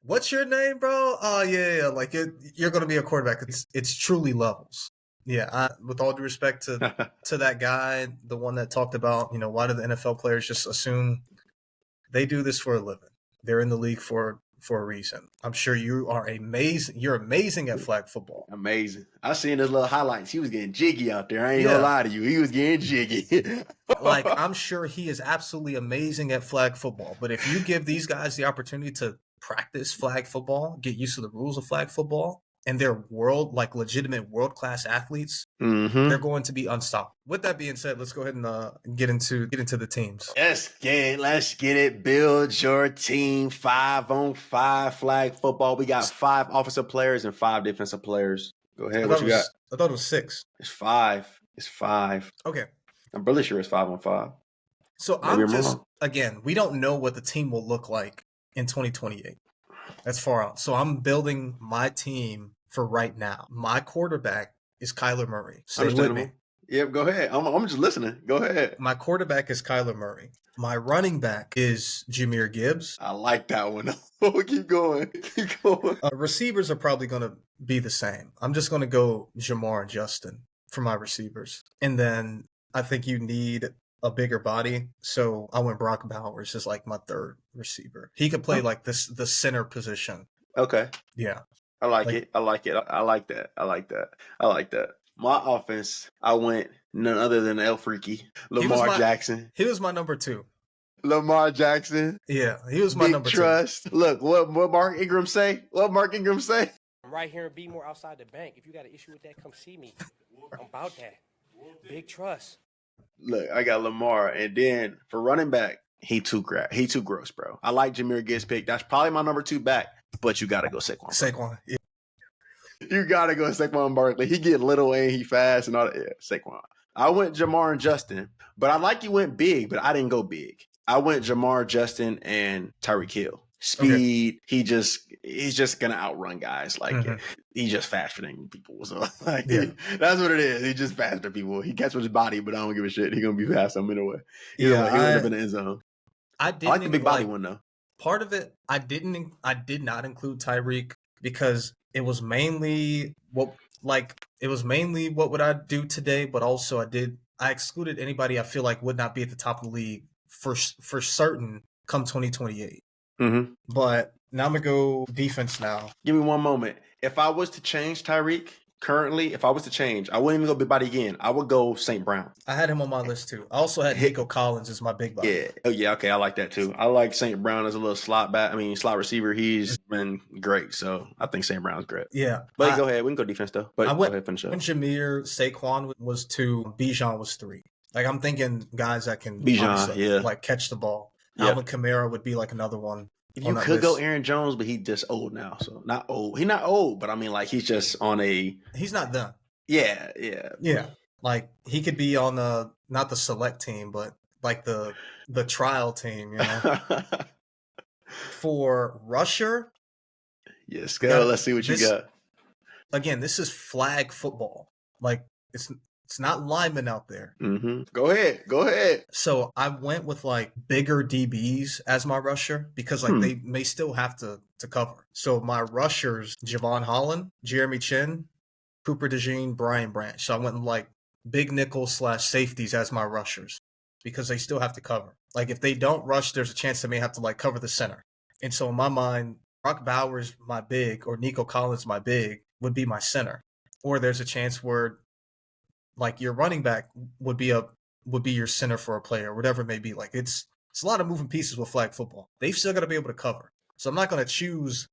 what's your name, bro? Oh, yeah. Like, you're going to be a quarterback. It's truly levels. Yeah, with all due respect to that guy, the one that talked about, why do the NFL players just assume they do this for a living? They're in the league for a reason. I'm sure you are amazing. You're amazing at flag football. Amazing. I seen his little highlights. He was getting jiggy out there. I ain't gonna lie to you. He was getting jiggy. Like, I'm sure he is absolutely amazing at flag football. But if you give these guys the opportunity to practice flag football, get used to the rules of flag football, and they're legitimate world-class athletes, they're going to be unstoppable. With that being said, let's go ahead and get into the teams. Let's get it. Build your team. 5-on-5 flag football. We got 5 offensive players and 5 defensive players. Go ahead. What you got? I thought it was 6. It's 5. Okay. I'm really sure it's 5-on-5. So again, we don't know what the team will look like in 2028. That's far out. So I'm building my team for right now. My quarterback is Kyler Murray. Stay with me. Yep, go ahead. I'm just listening. Go ahead. My quarterback is Kyler Murray. My running back is Jahmyr Gibbs. I like that one. Keep going. Receivers are probably going to be the same. I'm just going to go Jamar and Justin for my receivers. And then I think you need a bigger body, so I went Brock Bowers as like my third receiver. He could play like the center position. Okay. Yeah. I like it. I like that. My offense, I went none other than El Freaky, Lamar Jackson. He was my number 2. Lamar Jackson. Yeah, he was my number 2. Trust. Look, what Mark Ingram say? I'm right here in Beemore outside the bank. If you got an issue with that, come see me. I'm about that. Big trust. Look, I got Lamar, and then for running back, he too gross, bro. I like Jahmyr Gibbs pick. That's probably my number 2 back, but you gotta go Saquon. Yeah. You gotta go Saquon Barkley. He get little and he fast and all that. Yeah, Saquon. I went Jamar and Justin, but I like you went big, but I didn't go big. I went Jamar, Justin, and Tyreek Hill. Speed. Okay. He's just gonna outrun guys. Like he's just faster than people. So that's what it is. He's just faster than people. He catches with his body, but I don't give a shit. He's gonna be fast anyway. He'll end up in the end zone. I like the big body one though. Part of it, I did not include Tyreek because it was mainly what would I do today, but also I excluded anybody I feel like would not be at the top of the league for certain come 2028. But now I'm going to go defense now. Give me one moment. If I was to change Tyreek currently, I wouldn't even go big body again. I would go St. Brown. I had him on my list too. I also had Nico Collins as my big body. Yeah. Oh, yeah. Okay. I like that too. I like St. Brown as a little slot receiver. He's been great. So I think St. Brown's great. Yeah. But go ahead. We can go defense though. But go ahead, finish up. Jahmyr, Saquon was 2. Bijan was 3. Like, I'm thinking guys that can like catch the ball. Yeah. Alvin Kamara would be like another one. You could go Aaron Jones, but he's just old now. So not old. He's not old, but I mean, like, he's just on a. He's not done. Yeah. Like, he could be on not the select team, but like the trial team. For rusher. Yes, go. Let's see what you got. Again, this is flag football. Like, it's not linemen out there. Go ahead. So I went with like bigger DBs as my rusher because like they may still have to cover. So my rushers, Javon Holland, Jeremy Chin, Cooper DeJean, Brian Branch. So I went with like big nickel / safeties as my rushers because they still have to cover. Like, if they don't rush, there's a chance they may have to like cover the center. And so in my mind, Brock Bowers, my big, or Nico Collins, my big, would be my center. Or there's a chance where like your running back would be your center for a player, whatever it may be. Like, it's a lot of moving pieces with flag football. They've still got to be able to cover. So I'm not going to choose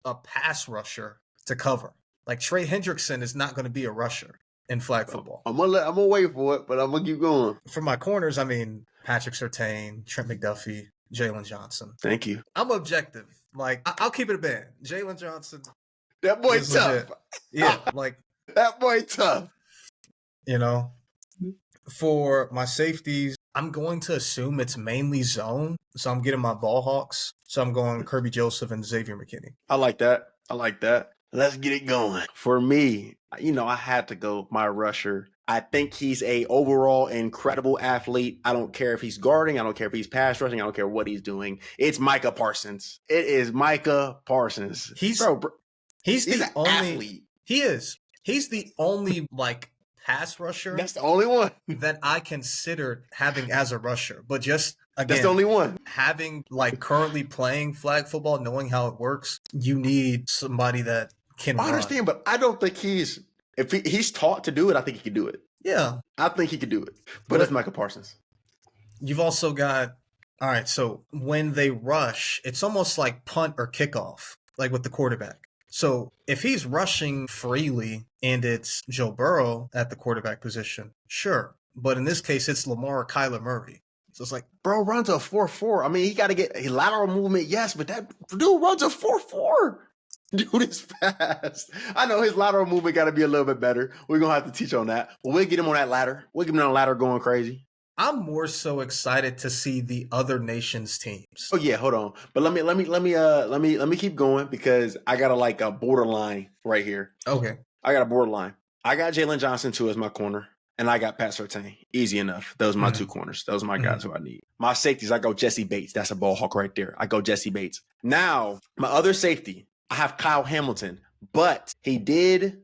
a pass rusher to cover. Like, Trey Hendrickson is not going to be a rusher in flag football. I'm gonna wait for it, but I'm gonna keep going. For my corners, I mean Patrick Surtain, Trent McDuffie, Jalen Johnson. Thank you. I'm objective. Like, I'll keep it a band. Jalen Johnson. That boy tough. Legit. Yeah, like that boy tough. For my safeties, I'm going to assume it's mainly zone. So I'm getting my ball hawks. So I'm going Kirby Joseph and Xavier McKinney. I like that. Let's get it going. For me, I had to go my rusher. I think he's a overall incredible athlete. I don't care if he's guarding. I don't care if he's pass rushing. I don't care what he's doing. It's Micah Parsons. It is Micah Parsons. He's he's the an only athlete. He is. He's the only pass rusher. That's the only one that I considered having as a rusher. But just again, that's the only one. Having currently playing flag football, knowing how it works, you need somebody that can run. I understand, but I don't think he's taught to do it, I think he can do it. Yeah. I think he could do it. But it's Micah Parsons. You've also got, all right, so when they rush, it's almost like punt or kickoff, like with the quarterback. So if he's rushing freely and it's Joe Burrow at the quarterback position, sure. But in this case, it's Lamar or Kyler Murray. So it's like, bro runs a 4.4. I mean, he got to get a lateral movement, yes, but that dude runs a 4.4. Dude is fast. I know his lateral movement got to be a little bit better. We're going to have to teach on that. But we'll get him on that ladder. We'll get him on the ladder going crazy. I'm more so excited to see the other nations' teams. Oh yeah, hold on. But let me keep going because I got a borderline right here. Okay. I got a borderline. I got Jalen Johnson too as my corner, and I got Pat Surtain. Easy enough. Those are my two corners. Those are my guys who I need. My safeties, I go Jesse Bates. That's a ball hawk right there. I go Jesse Bates. Now, my other safety, I have Kyle Hamilton, but he did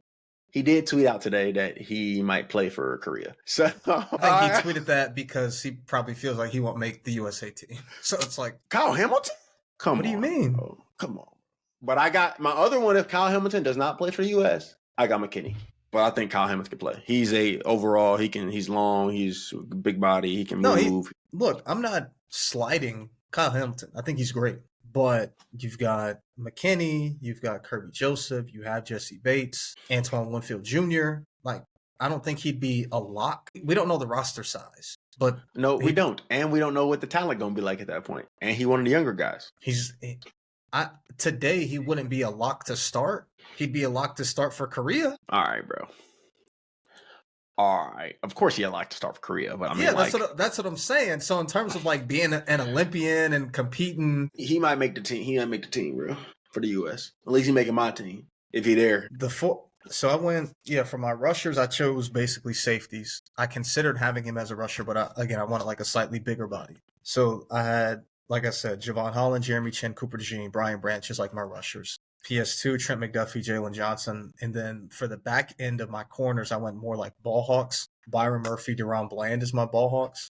tweet out today that he might play for Korea. So I think he tweeted that because he probably feels like he won't make the USA team. So it's like, Kyle Hamilton? Come on. What do you mean? Bro. Come on. But I got my other one. If Kyle Hamilton does not play for the US, I got McKinney. But I think Kyle Hamilton can play. He's he's long, he's a big body, he can move. Look, I'm not sliding Kyle Hamilton. I think he's great. But you've got McKinney, you've got Kirby Joseph, you have Jesse Bates, Antoine Winfield Jr. I don't think he'd be a lock. We don't know the roster size, but no, we don't, and we don't know what the talent gonna be like at that point. And he one of the younger guys. Today he wouldn't be a lock to start. He'd be a lock to start for Korea. All right, bro. All right. Of course, he had like to start for Korea, but I mean, that's what I'm saying. So in terms of being an Olympian and competing, he might make the team. He might make the team, bro, for the U.S. At least he making my team if he there. So I went, for my rushers, I chose basically safeties. I considered having him as a rusher, but I wanted a slightly bigger body. So I had, like I said, Javon Holland, Jeremy Chin, Cooper DeJean, Brian Branch is my rushers. PS2, Trent McDuffie, Jalen Johnson. And then for the back end of my corners, I went more like ball hawks. Byron Murphy, Deron Bland is my ball hawks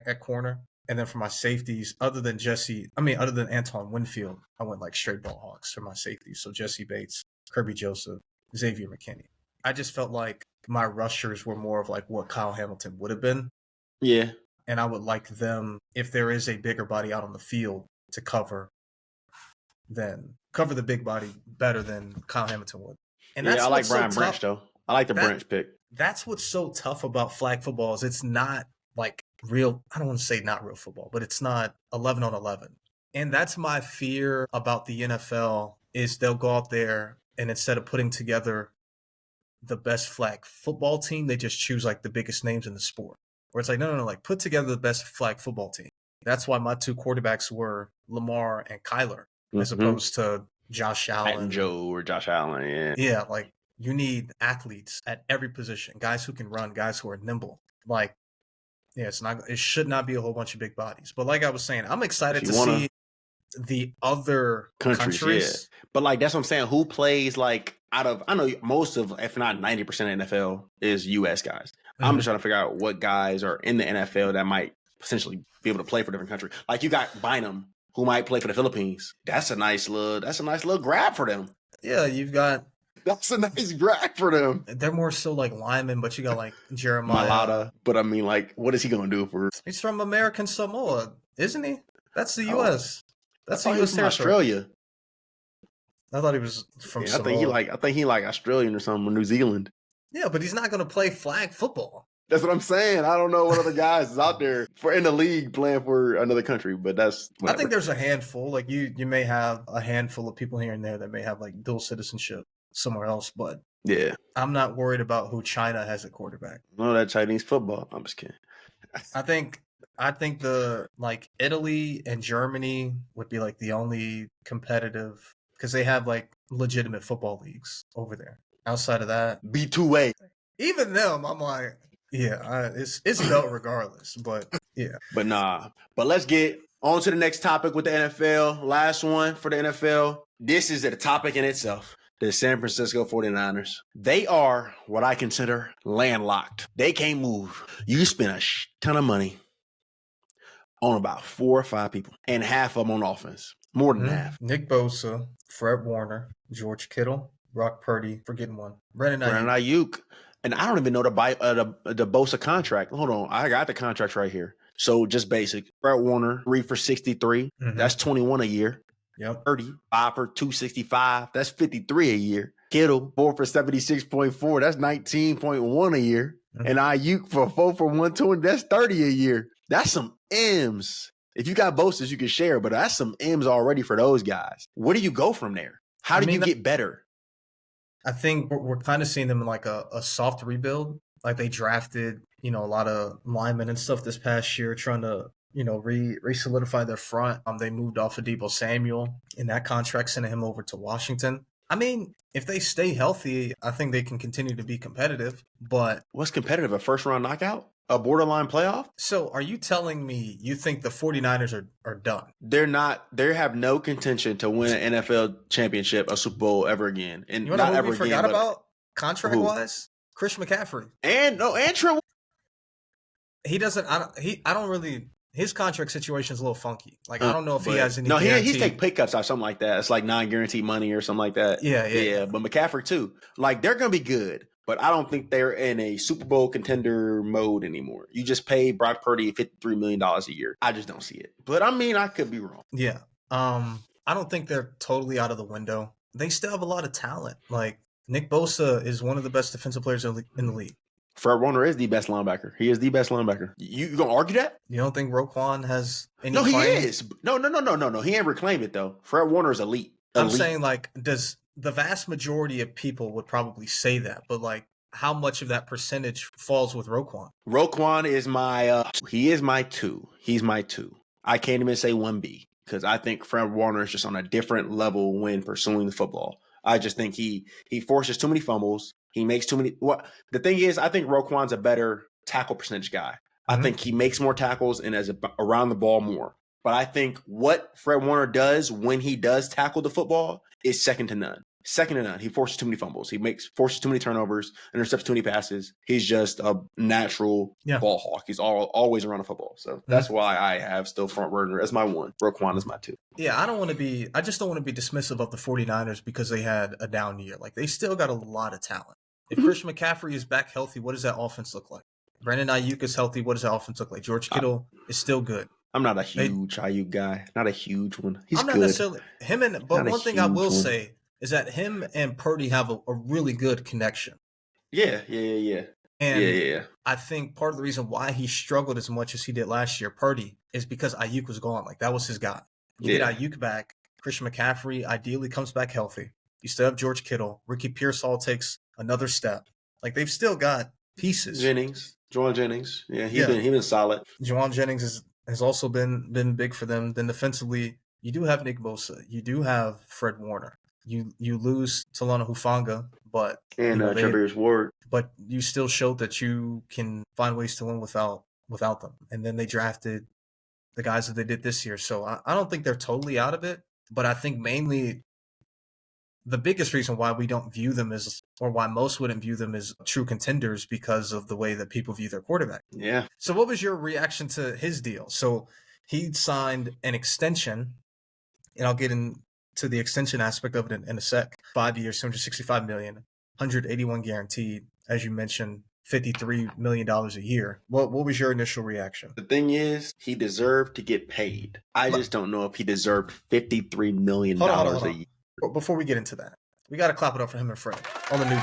at corner. And then for my safeties, other than Antoine Winfield, I went straight ball hawks for my safeties. So Jesse Bates, Kirby Joseph, Xavier McKinney. I just felt like my rushers were more of what Kyle Hamilton would have been. Yeah. And I would like them, if there is a bigger body out on the field, to cover the big body better than Kyle Hamilton would. And that's I like Brian Branch though. I like the Branch pick. That's what's so tough about flag football is it's not real. I don't want to say not real football, but it's not 11 on 11. And that's my fear about the NFL is they'll go out there and instead of putting together the best flag football team, they just choose the biggest names in the sport. Where it's no, put together the best flag football team. That's why my two quarterbacks were Lamar and Kyler, as opposed to Josh Allen. And Joe or Josh Allen, yeah. Yeah, you need athletes at every position, guys who can run, guys who are nimble. It should not be a whole bunch of big bodies. But like I was saying, I'm excited to see the other countries. Yeah. But that's what I'm saying. Who plays I know most of, if not 90% of NFL is US guys. I'm just trying to figure out what guys are in the NFL that might potentially be able to play for a different country. You got Bynum, who might play for the Philippines. That's a nice little grab for them. Yeah, you've got. That's a nice grab for them. They're more so linemen, but you got Jeremiah. Malata. But I mean, what is he going to do for? He's from American Samoa, isn't he? That's the U.S. That's the U.S. from Australia. I thought he was from Samoa. I think he Australian or something, or New Zealand. Yeah, but he's not going to play flag football. That's what I'm saying. I don't know what other guys is out there in the league playing for another country, but that's whatever. I think there's a handful. You may have a handful of people here and there that may have dual citizenship somewhere else, but yeah, I'm not worried about who China has at quarterback. No, that Chinese football. I'm just kidding. I think the Italy and Germany would be the only competitive because they have legitimate football leagues over there. Outside of that, B2A. even them, I'm like, yeah, it's belt regardless. But yeah, But nah. But let's get on to the next topic with the NFL. Last one for the NFL. This is a topic in itself. The San Francisco 49ers. They are what I consider landlocked. They can't move. You spend a ton of money on about 4 or 5 people, and half of them on offense. More than half. Nick Bosa, Fred Warner, George Kittle, Brock Purdy, forgetting one. Brandon Ayuk. And I don't even know the Bosa contract. Hold on. I got the contracts right here. So just basic. Fred Warner, 3 for 63. That's 21 a year. Yep. 30, 5 for 265. That's 53 a year. Kittle, 4 for 76.4. That's 19.1 a year. And Ayuk for 4 for 120. That's 30 a year. That's some M's. If you got Bosa's, you can share, but that's some M's already for those guys. Where do you go from there? How do you get better? I think we're kind of seeing them in like a soft rebuild. Like they drafted, a lot of linemen and stuff this past year, trying to, re-solidify their front. They moved off of Deebo Samuel in that contract, sending him over to Washington. I mean, if they stay healthy, I think they can continue to be competitive. But what's competitive? A first-round knockout? A borderline playoff? So are you telling me you think the 49ers are done? They're not. They have no contention to win an NFL championship, a Super Bowl ever again. And you know not who ever we forgot again, about contract-wise? Christian McCaffrey. And Trent. He doesn't. I don't really. His contract situation is a little funky. Like I don't know if he has any. No, he's taking pay cuts or something like that. It's like non-guaranteed money or something like that. Yeah. But McCaffrey too. Like they're gonna be good, but I don't think they're in a Super Bowl contender mode anymore. You just pay Brock Purdy $53 million a year. I just don't see it. But I mean, I could be wrong. Yeah. I don't think they're totally out of the window. They still have a lot of talent. Like Nick Bosa is one of the best defensive players in the league. Fred Warner is the best linebacker. He is the best linebacker. You gonna argue that? You don't think Roquan has any No, claim? He is. No. He ain't reclaimed it, though. Fred Warner is elite. I'm saying, like, does the vast majority of people would probably say that, but, like, how much of that percentage falls with Roquan? Roquan is he is my 2. He's my 2. I can't even say 1B because I think Fred Warner is just on a different level when pursuing the football. I just think he forces too many fumbles. He makes too many. The thing is, I think Roquan's a better tackle percentage guy. I think he makes more tackles and is around the ball more. But I think what Fred Warner does when he does tackle the football is second to none. Second to none. He forces too many fumbles. He forces too many turnovers, intercepts too many passes. He's just a natural ball hawk. He's always around the football. So that's why I have still front runner as my 1. Roquan is my 2. Yeah, I just don't want to be dismissive of the 49ers because they had a down year. Like, they still got a lot of talent. If Christian McCaffrey is back healthy, what does that offense look like? Brandon Ayuk is healthy. What does that offense look like? George Kittle is still good. I'm not a huge Ayuk guy. Not a huge one. He's I'm not good. necessarily him but one thing I will say is that him and Purdy have a really good connection. Yeah. And I think part of the reason why he struggled as much as he did last year, Purdy, is because Ayuk was gone. Like, that was his guy. You get Ayuk back. Christian McCaffrey ideally comes back healthy. You still have George Kittle. Ricky Pearsall takes another step. Like, they've still got pieces. Juwan Jennings. Yeah, he's been solid. Juwan Jennings has also been big for them. Then defensively, you do have Nick Bosa. You do have Fred Warner. You lose Talanoa Hufanga, but Tre'Davious Ward. But you still showed that you can find ways to win without them. And then they drafted the guys that they did this year. So I don't think they're totally out of it, but I think mainly the biggest reason why we don't view them as, or why most wouldn't view them as true contenders, because of the way that people view their quarterback. Yeah. So what was your reaction to his deal? So he signed an extension, and I'll get into the extension aspect of it in a sec. 5 years, $265 million, 181 guaranteed, as you mentioned, $53 million a year. What was your initial reaction? The thing is, he deserved to get paid. I just don't know if he deserved $53 million a year. Before we get into that, we got to clap it up for him and Fred on the new deals.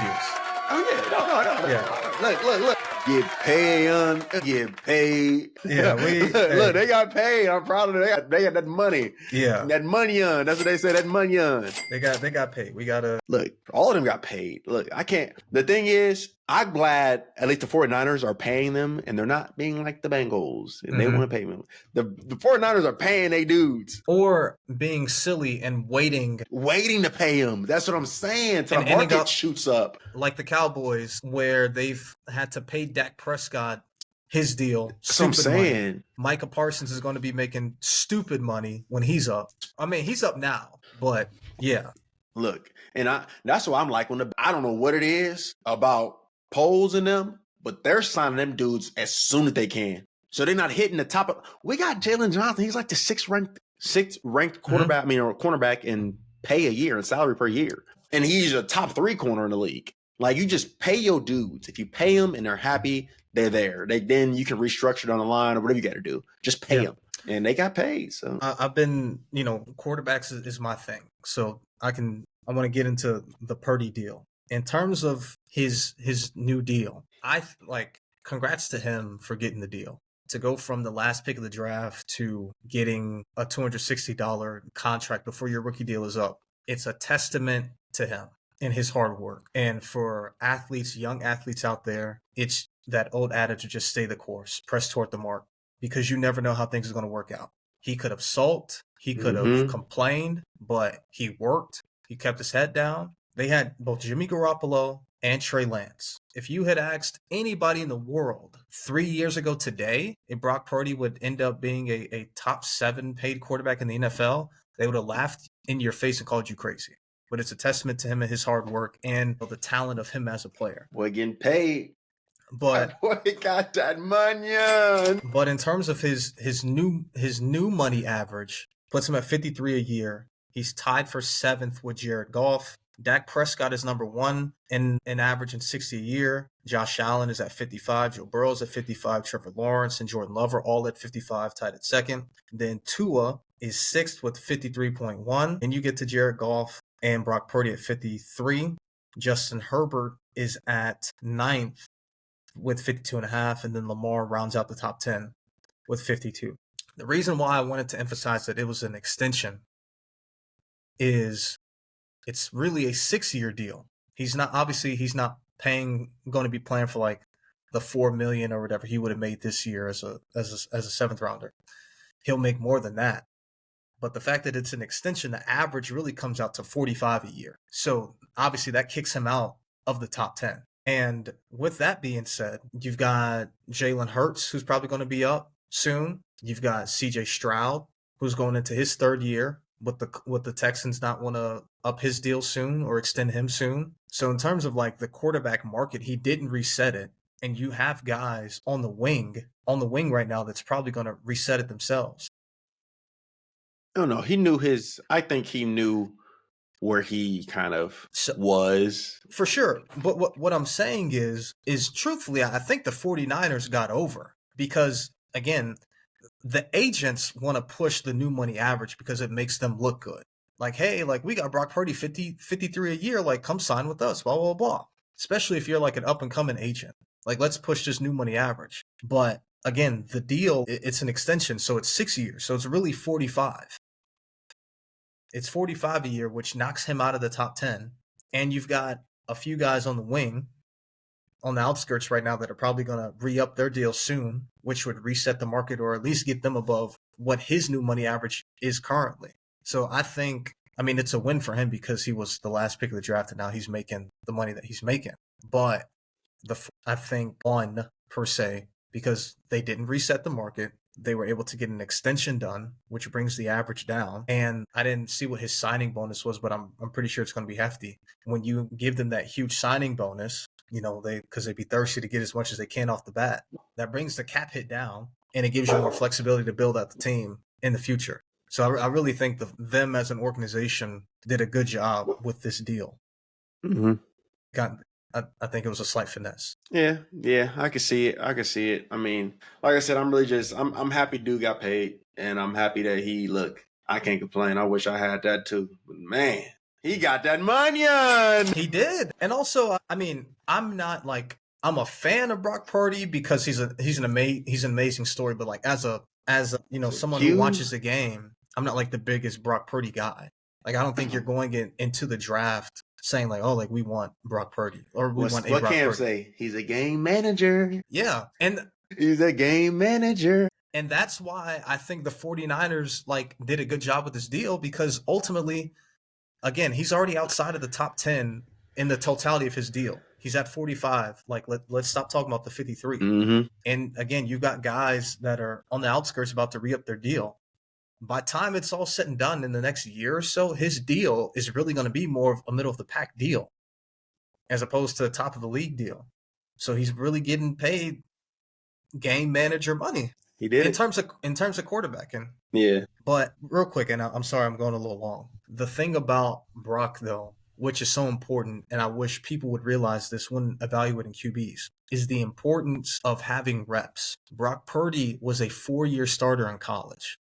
Oh, yeah. No. Yeah. Look. Get paid, young. Get paid. Yeah, look, they got paid. I'm proud of them. They got that money. Yeah. That money on. That's what they say, that money on. They got paid. We got to. Look, all of them got paid. Look, I can't. The thing is, I'm glad at least the 49ers are paying them, and they're not being like the Bengals, and they want to pay them. The 49ers are paying they dudes. Or being silly and waiting to pay them. That's what I'm saying. So the ending market shoots up. Like the Cowboys, where they've had to pay Dak Prescott his deal. That's what I'm saying. Money. Micah Parsons is going to be making stupid money when he's up. I mean, he's up now, but yeah. Look, and that's why I'm like, I don't know what it is about polls in them, but they're signing them dudes as soon as they can. So they're not hitting the top. We got Jalen Johnson. He's like the sixth ranked quarterback, or cornerback in pay a year and salary per year. And he's a top 3 corner in the league. Like, you just pay your dudes. If you pay them and they're happy, they're there. Then you can restructure it on the line or whatever you got to do. Just pay them. And they got paid. So I've been, quarterbacks is my thing. So I want to get into the Purdy deal. In terms of his new deal, congrats to him for getting the deal. To go from the last pick of the draft to getting a $260 contract before your rookie deal is up. It's a testament to him and his hard work. And for athletes, young athletes out there, it's that old adage of just stay the course, press toward the mark, because you never know how things are going to work out. He could have sulked, he could have complained, but he worked, he kept his head down. They had both Jimmy Garoppolo and Trey Lance. If you had asked anybody in the world 3 years ago today if Brock Purdy would end up being a top 7 paid quarterback in the NFL, they would have laughed in your face and called you crazy. But it's a testament to him and his hard work and the talent of him as a player. Boy, getting paid. But boy got that money. But in terms of his new money average, puts him at 53 a year. He's tied for 7th with Jared Goff. Dak Prescott is number 1 in average in 60 a year. Josh Allen is at 55. Joe Burrow's at 55. Trevor Lawrence and Jordan Love are all at 55, tied at 2nd. Then Tua is 6th with 53.1. And you get to Jared Goff and Brock Purdy at 53. Justin Herbert is at 9th with 52.5. And then Lamar rounds out the top 10 with 52. The reason why I wanted to emphasize that it was an extension is it's really a 6-year deal. He's not going to be playing for like the $4 million or whatever he would have made this year as a 7th rounder. He'll make more than that. But the fact that it's an extension, the average really comes out to 45 a year. So obviously that kicks him out of the top 10. And with that being said, you've got Jalen Hurts, who's probably going to be up soon. You've got CJ Stroud, who's going into his 3rd year. With the Texans not want to up his deal soon or extend him soon. So in terms of like the quarterback market, he didn't reset it. And you have guys on the wing right now that's probably going to reset it themselves. No, I think he knew where he kind of was. For sure. But what I'm saying is truthfully, I think the 49ers got over because, again, the agents want to push the new money average because it makes them look good. Like, hey, like we got Brock Purdy 53 a year, like come sign with us, blah, blah, blah. Especially if you're like an up and coming agent. Like, let's push this new money average. But again, the deal, it's an extension. So it's 6 years. So it's really 45. It's 45 a year, which knocks him out of the top 10. And you've got a few guys on the wing, on the outskirts right now that are probably going to re-up their deal soon, which would reset the market or at least get them above what his new money average is currently. So it's a win for him because he was the last pick of the draft and now he's making the money that he's making. But I think one per se, because they didn't reset the market, they were able to get an extension done, which brings the average down. And I didn't see what his signing bonus was, but I'm pretty sure it's going to be hefty. When you give them that huge signing bonus, because they'd be thirsty to get as much as they can off the bat, that brings the cap hit down and it gives you more flexibility to build out the team in the future. So I really think them as an organization did a good job with this deal. Mm-hmm. I think it was a slight finesse. Yeah, I can see it. I mean, like I said, I'm happy dude got paid, and I'm happy that I can't complain. I wish I had that too. But man, he got that money on. He did. And also, I mean, I'm a fan of Brock Purdy because he's an amazing story, but like as a someone who watches the game, I'm not like the biggest Brock Purdy guy. Like, I don't think you're going into the draft saying like, oh, like we want Brock Purdy or we want a what Brock Cam Purdy. say? He's a game manager. Yeah. He's a game manager. And that's why I think the 49ers like did a good job with this deal, because ultimately, again, he's already outside of the top 10 in the totality of his deal. He's at 45. Like, let's stop talking about the 53. Mm-hmm. And again, you've got guys that are on the outskirts about to re-up their deal. By the time it's all said and done in the next year or so, his deal is really going to be more of a middle of the pack deal as opposed to the top of the league deal. So he's really getting paid game manager money. He did in terms of quarterbacking. Yeah. But real quick, and I'm sorry I'm going a little long. The thing about Brock, though, which is so important, and I wish people would realize this when evaluating QBs, is the importance of having reps. Brock Purdy was a 4-year starter in college.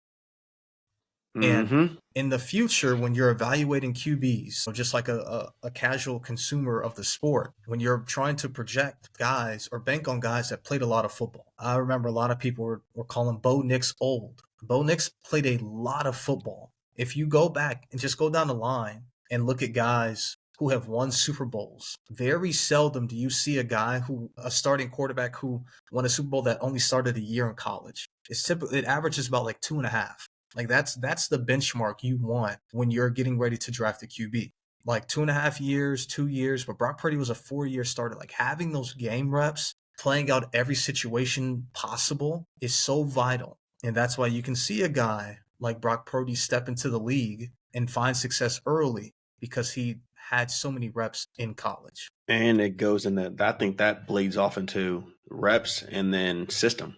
And in the future, when you're evaluating QBs, just like a casual consumer of the sport, when you're trying to project guys or bank on guys that played a lot of football, I remember a lot of people were calling Bo Nix old. Bo Nix played a lot of football. If you go back and just go down the line and look at guys who have won Super Bowls, very seldom do you see a starting quarterback who won a Super Bowl that only started a year in college. It averages about like 2.5. Like that's the benchmark you want when you're getting ready to draft a QB. Like 2.5 years, 2 years, but Brock Purdy was a 4-year starter. Like having those game reps, playing out every situation possible is so vital. And that's why you can see a guy like Brock Purdy step into the league and find success early because he had so many reps in college. And it goes in that, I think that bleeds off into reps and then system.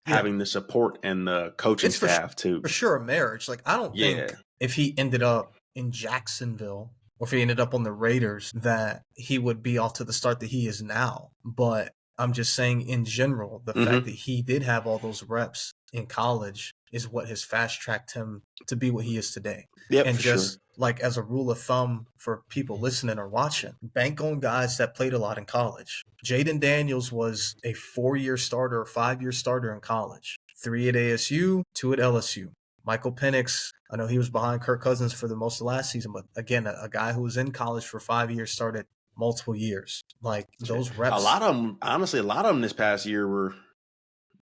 Having the support and the coaching staff too. For sure a marriage. Like I don't think if he ended up in Jacksonville or if he ended up on the Raiders that he would be off to the start that he is now. But I'm just saying in general, the fact that he did have all those reps in college is what has fast-tracked him to be what he is today. Yep, and for just sure. like as a rule of thumb for people listening or watching, bank on guys that played a lot in college. Jaden Daniels was a 4-year starter, 5-year starter in college. 3 at ASU, 2 at LSU. Michael Penix, I know he was behind Kirk Cousins for the most of last season, but again, a guy who was in college for 5 years started multiple years. Like those reps. A lot of them this past year were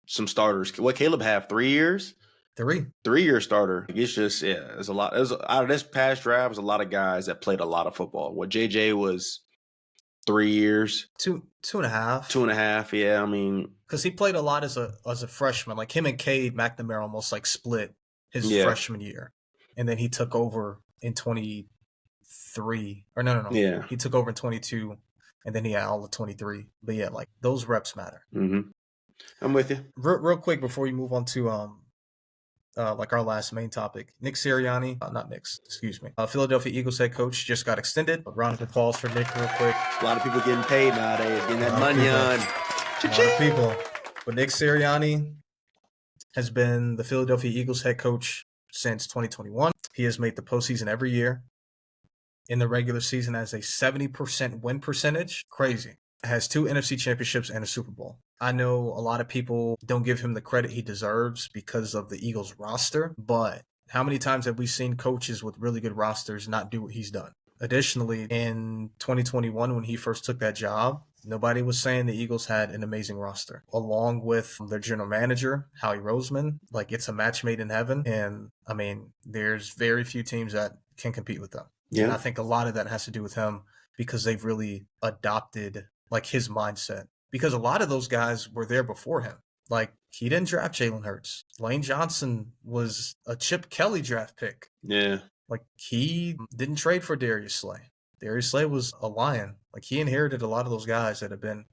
some starters. What Caleb have 3 years? 3-year starter. It's just there's a lot. Out of this past draft, there's a lot of guys that played a lot of football. What JJ was 3 years, 2.5, 2.5. Yeah, I mean, because he played a lot as a freshman. Like him and Cade McNamara almost like split his freshman year, and then he took over in 23. Or no. Yeah, he took over in 22, and then he had all of 23. But yeah, like those reps matter. I'm with you. Real quick before we move on to like our last main topic, Nick Sirianni, Philadelphia Eagles head coach just got extended. A round of applause for Nick real quick. A lot of people getting paid nowadays, getting that money on. A lot of people. But Nick Sirianni has been the Philadelphia Eagles head coach since 2021. He has made the postseason every year. In the regular season has a 70% win percentage. Crazy. Has 2 NFC championships and a Super Bowl. I know a lot of people don't give him the credit he deserves because of the Eagles roster, but how many times have we seen coaches with really good rosters not do what he's done? Additionally, in 2021, when he first took that job, nobody was saying the Eagles had an amazing roster. Along with their general manager, Howie Roseman, like it's a match made in heaven. And I mean, there's very few teams that can compete with them. Yeah. And I think a lot of that has to do with him because they've really adopted like his mindset. Because a lot of those guys were there before him. Like, he didn't draft Jalen Hurts. Lane Johnson was a Chip Kelly draft pick. Yeah. Like, he didn't trade for Darius Slay. Darius Slay was a Lion. Like, he inherited a lot of those guys that have been,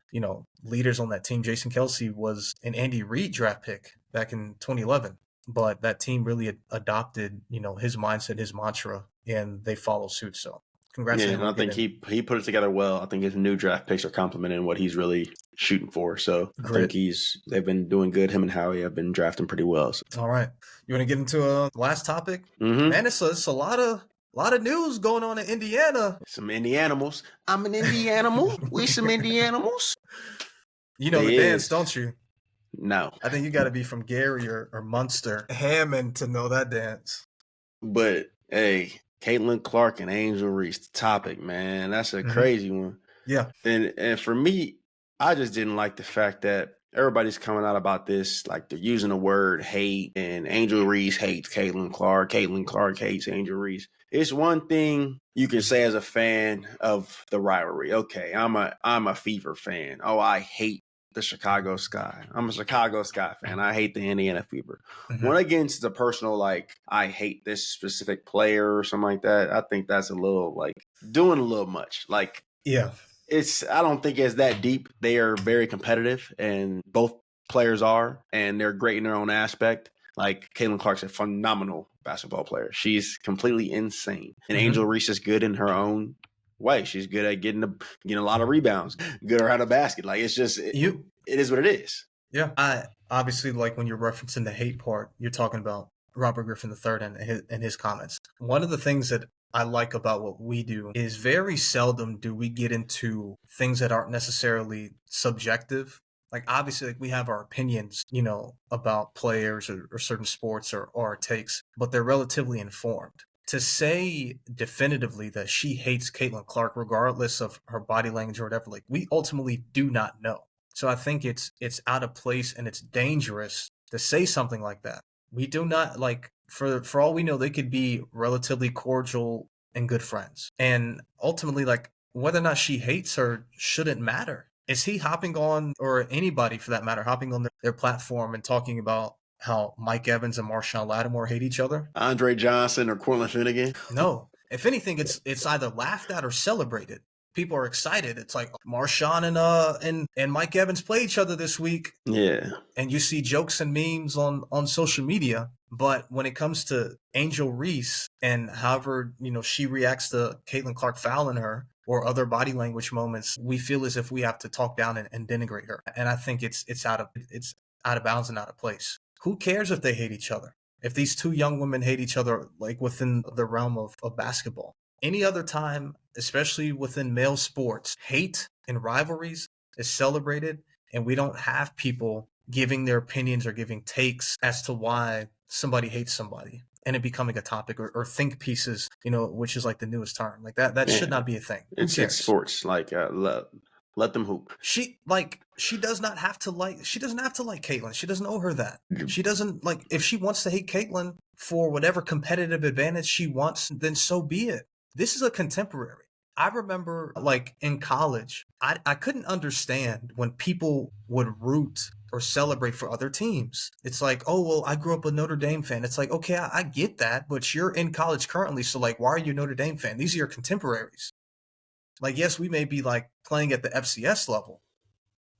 leaders on that team. Jason Kelce was an Andy Reid draft pick back in 2011. But that team really adopted, his mindset, his mantra, and they follow suit. So, congrats to him. And I think he put it together well. I think his new draft picks are complementing what he's really shooting for. So I think they've been doing good. Him and Howie have been drafting pretty well. So. All right. You want to get into a last topic? Man, it's a lot of news going on in Indiana. Some Indianimals. I'm an Indianimal. We some Indianimals. You know the dance, don't you? No. I think you got to be from Gary or Munster, Hammond to know that dance. But, hey, Caitlin Clark and Angel Reese, the topic, man. That's a crazy one. Yeah. And for me, I just didn't like the fact that everybody's coming out about this, like they're using the word hate, and Angel Reese hates Caitlin Clark hates Angel Reese. It's one thing you can say as a fan of the rivalry. Okay, I'm a Fever fan. Oh, I hate the Chicago Sky. I'm a Chicago Sky fan. I hate the Indiana Fever. When it gets to the personal, like, I hate this specific player or something like that, I think that's a little, like, doing a little much. Like, Yeah. I don't think it's that deep. They are very competitive, and both players are, and they're great in their own aspect. Like, Caitlin Clark's a phenomenal basketball player. She's completely insane. And Angel Reese is good in her own way. She's good at getting a lot of rebounds, good around the basket. Like, it's just it is what it is. Yeah. I obviously, like, when you're referencing the hate part, you're talking about Robert Griffin III and his comments. One of the things that I like about what we do is very seldom do we get into things that aren't necessarily subjective. Like, obviously, like, we have our opinions, about players or certain sports or our takes, but they're relatively informed. To say definitively that she hates Caitlin Clark, regardless of her body language or whatever, like, we ultimately do not know. So I think it's out of place and it's dangerous to say something like that. We do not, like, for all we know, they could be relatively cordial and good friends. And ultimately, like, whether or not she hates her shouldn't matter. Is he hopping on, or anybody for that matter, hopping on their platform and talking about how Mike Evans and Marshawn Lattimore hate each other? Andre Johnson or Cortland Finnegan? No. If anything, it's either laughed at or celebrated. People are excited. It's like Marshawn and Mike Evans play each other this week. Yeah. And you see jokes and memes on social media. But when it comes to Angel Reese and however, she reacts to Caitlin Clark fouling her or other body language moments, we feel as if we have to talk down and denigrate her. And I think it's out of bounds and out of place. Who cares if they hate each other? If these two young women hate each other, like, within the realm of basketball. Any other time, especially within male sports, hate and rivalries is celebrated, and we don't have people giving their opinions or giving takes as to why somebody hates somebody, and it becoming a topic, or think pieces, which is like the newest term. Like, that should not be a thing. It's sports. Like, let them hoop. She doesn't have to like Caitlin. She doesn't owe her that. She doesn't, like, if she wants to hate Caitlin for whatever competitive advantage she wants, then so be it. This is a contemporary. I remember, like, in college, I couldn't understand when people would root or celebrate for other teams. It's like, oh, well, I grew up a Notre Dame fan. It's like, okay, I get that, but you're in college currently, so, like, why are you a Notre Dame fan? These are your contemporaries. Like, yes, we may be, like, playing at the FCS level,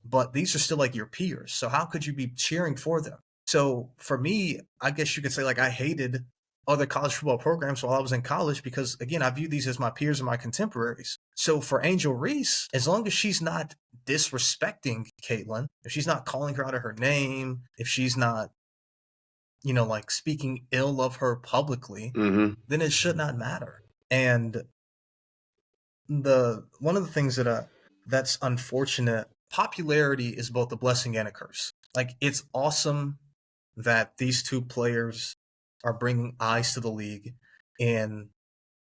but these are still, like, your peers. So how could you be cheering for them? So for me, I guess you could say, like, I hated other college football programs while I was in college because, again, I view these as my peers and my contemporaries. So for Angel Reese, as long as she's not disrespecting Caitlin, if she's not calling her out of her name, if she's not, like, speaking ill of her publicly, then it should not matter. And one of the things that's unfortunate, popularity is both a blessing and a curse. Like, it's awesome that these two players are bringing eyes to the league, and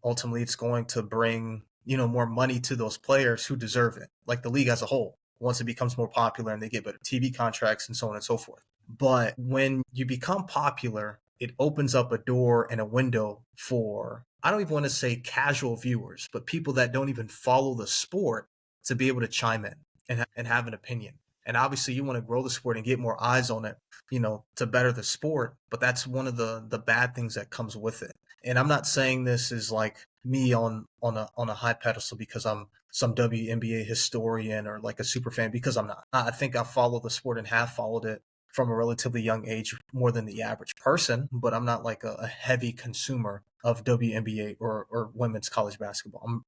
ultimately it's going to bring, more money to those players who deserve it, like the league as a whole, once it becomes more popular and they get better TV contracts and so on and so forth. But when you become popular, it opens up a door and a window for, I don't even want to say casual viewers, but people that don't even follow the sport to be able to chime in and have an opinion. And obviously you want to grow the sport and get more eyes on it, to better the sport. But that's one of the bad things that comes with it. And I'm not saying this is like me on a high pedestal because I'm some WNBA historian or like a super fan, because I'm not. I think I follow the sport and have followed it from a relatively young age, more than the average person, but I'm not like a heavy consumer of WNBA or women's college basketball. I'm,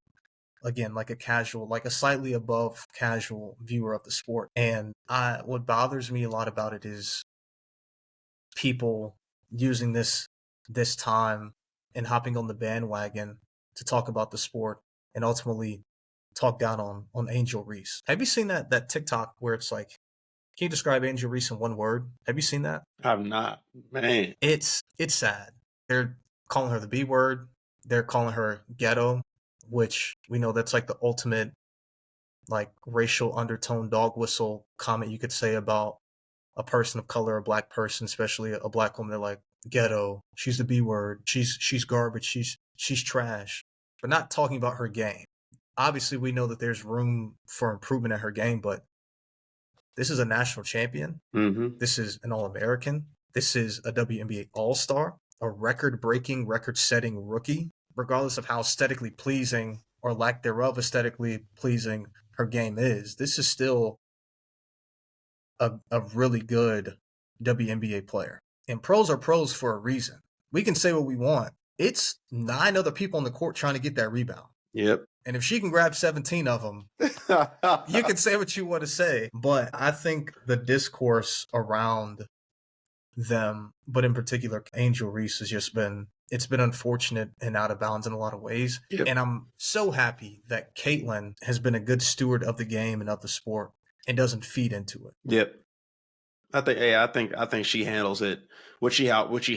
again, like a casual, like a slightly above casual viewer of the sport. And what bothers me a lot about it is people using this time and hopping on the bandwagon to talk about the sport and ultimately talk down on Angel Reese. Have you seen that TikTok where it's like, can you describe Angel Reese in one word? Have you seen that? I've not, man. It's sad. They're calling her the B word. they're calling her ghetto, which we know that's like the ultimate like racial undertone dog whistle comment you could say about a person of color, a black person, especially a black woman. They're like, ghetto, she's the B word, she's garbage, she's trash. But not talking about her game. Obviously, we know that there's room for improvement in her game, but this is a national champion. Mm-hmm. This is an All-American. This is a WNBA All-Star, a record-breaking, record-setting rookie. Regardless of how aesthetically pleasing or lack thereof aesthetically pleasing her game is, this is still a really good WNBA player. And pros are pros for a reason. We can say what we want. It's 9 other people on the court trying to get that rebound. Yep. And if she can grab 17 of them, you can say what you want to say. But I think the discourse around them, but in particular Angel Reese, has just been, it's been unfortunate and out of bounds in a lot of ways. Yep. And I'm so happy that Caitlin has been a good steward of the game and of the sport and doesn't feed into it. Yep. I think she handles it. What she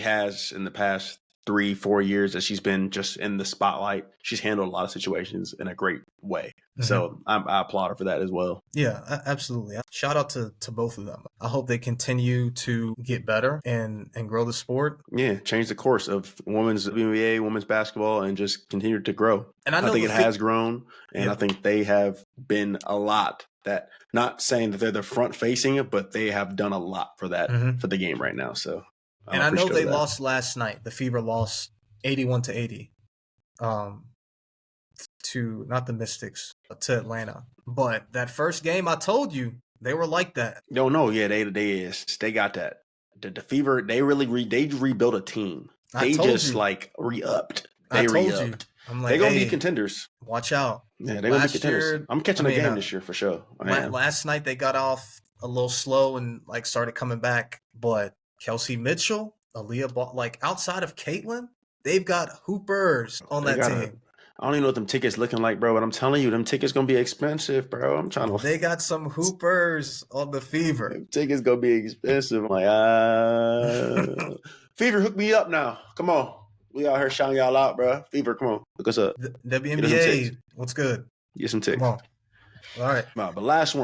has in the past 3-4 years that she's been just in the spotlight, she's handled a lot of situations in a great way. Mm-hmm. So I applaud her for that as well. Yeah, absolutely. Shout out to both of them. I hope they continue to get better and grow the sport. Yeah, change the course of women's WNBA, women's basketball, and just continue to grow. And I think it has grown, and I think they have been a lot. That, not saying that they're the front facing it, but they have done a lot for that, for the game right now. So, and I know they lost last night. The Fever lost 81-80 to, not the Mystics, to Atlanta. But that first game, I told you, they were like that. No, yeah, they got that. The Fever, they really they rebuilt a team. They just like re-upped. They re-upped. I'm like, they're gonna be contenders. Watch out. Yeah, they're gonna be contenders. I'm catching a game this year for sure. Last night they got off a little slow and like started coming back, but Kelsey Mitchell, Aaliyah Ball, like outside of Caitlin, they've got hoopers on that team. I don't even know what them tickets looking like, bro, but I'm telling you, them tickets gonna be expensive, bro. I'm trying to. They got some hoopers on the Fever. Them tickets gonna be expensive. I'm like, Fever, hook me up now. Come on. We out here shouting y'all out, bro. Fever, come on. Look us up. WNBA, what's good? Get some ticks. Come on. All right. But last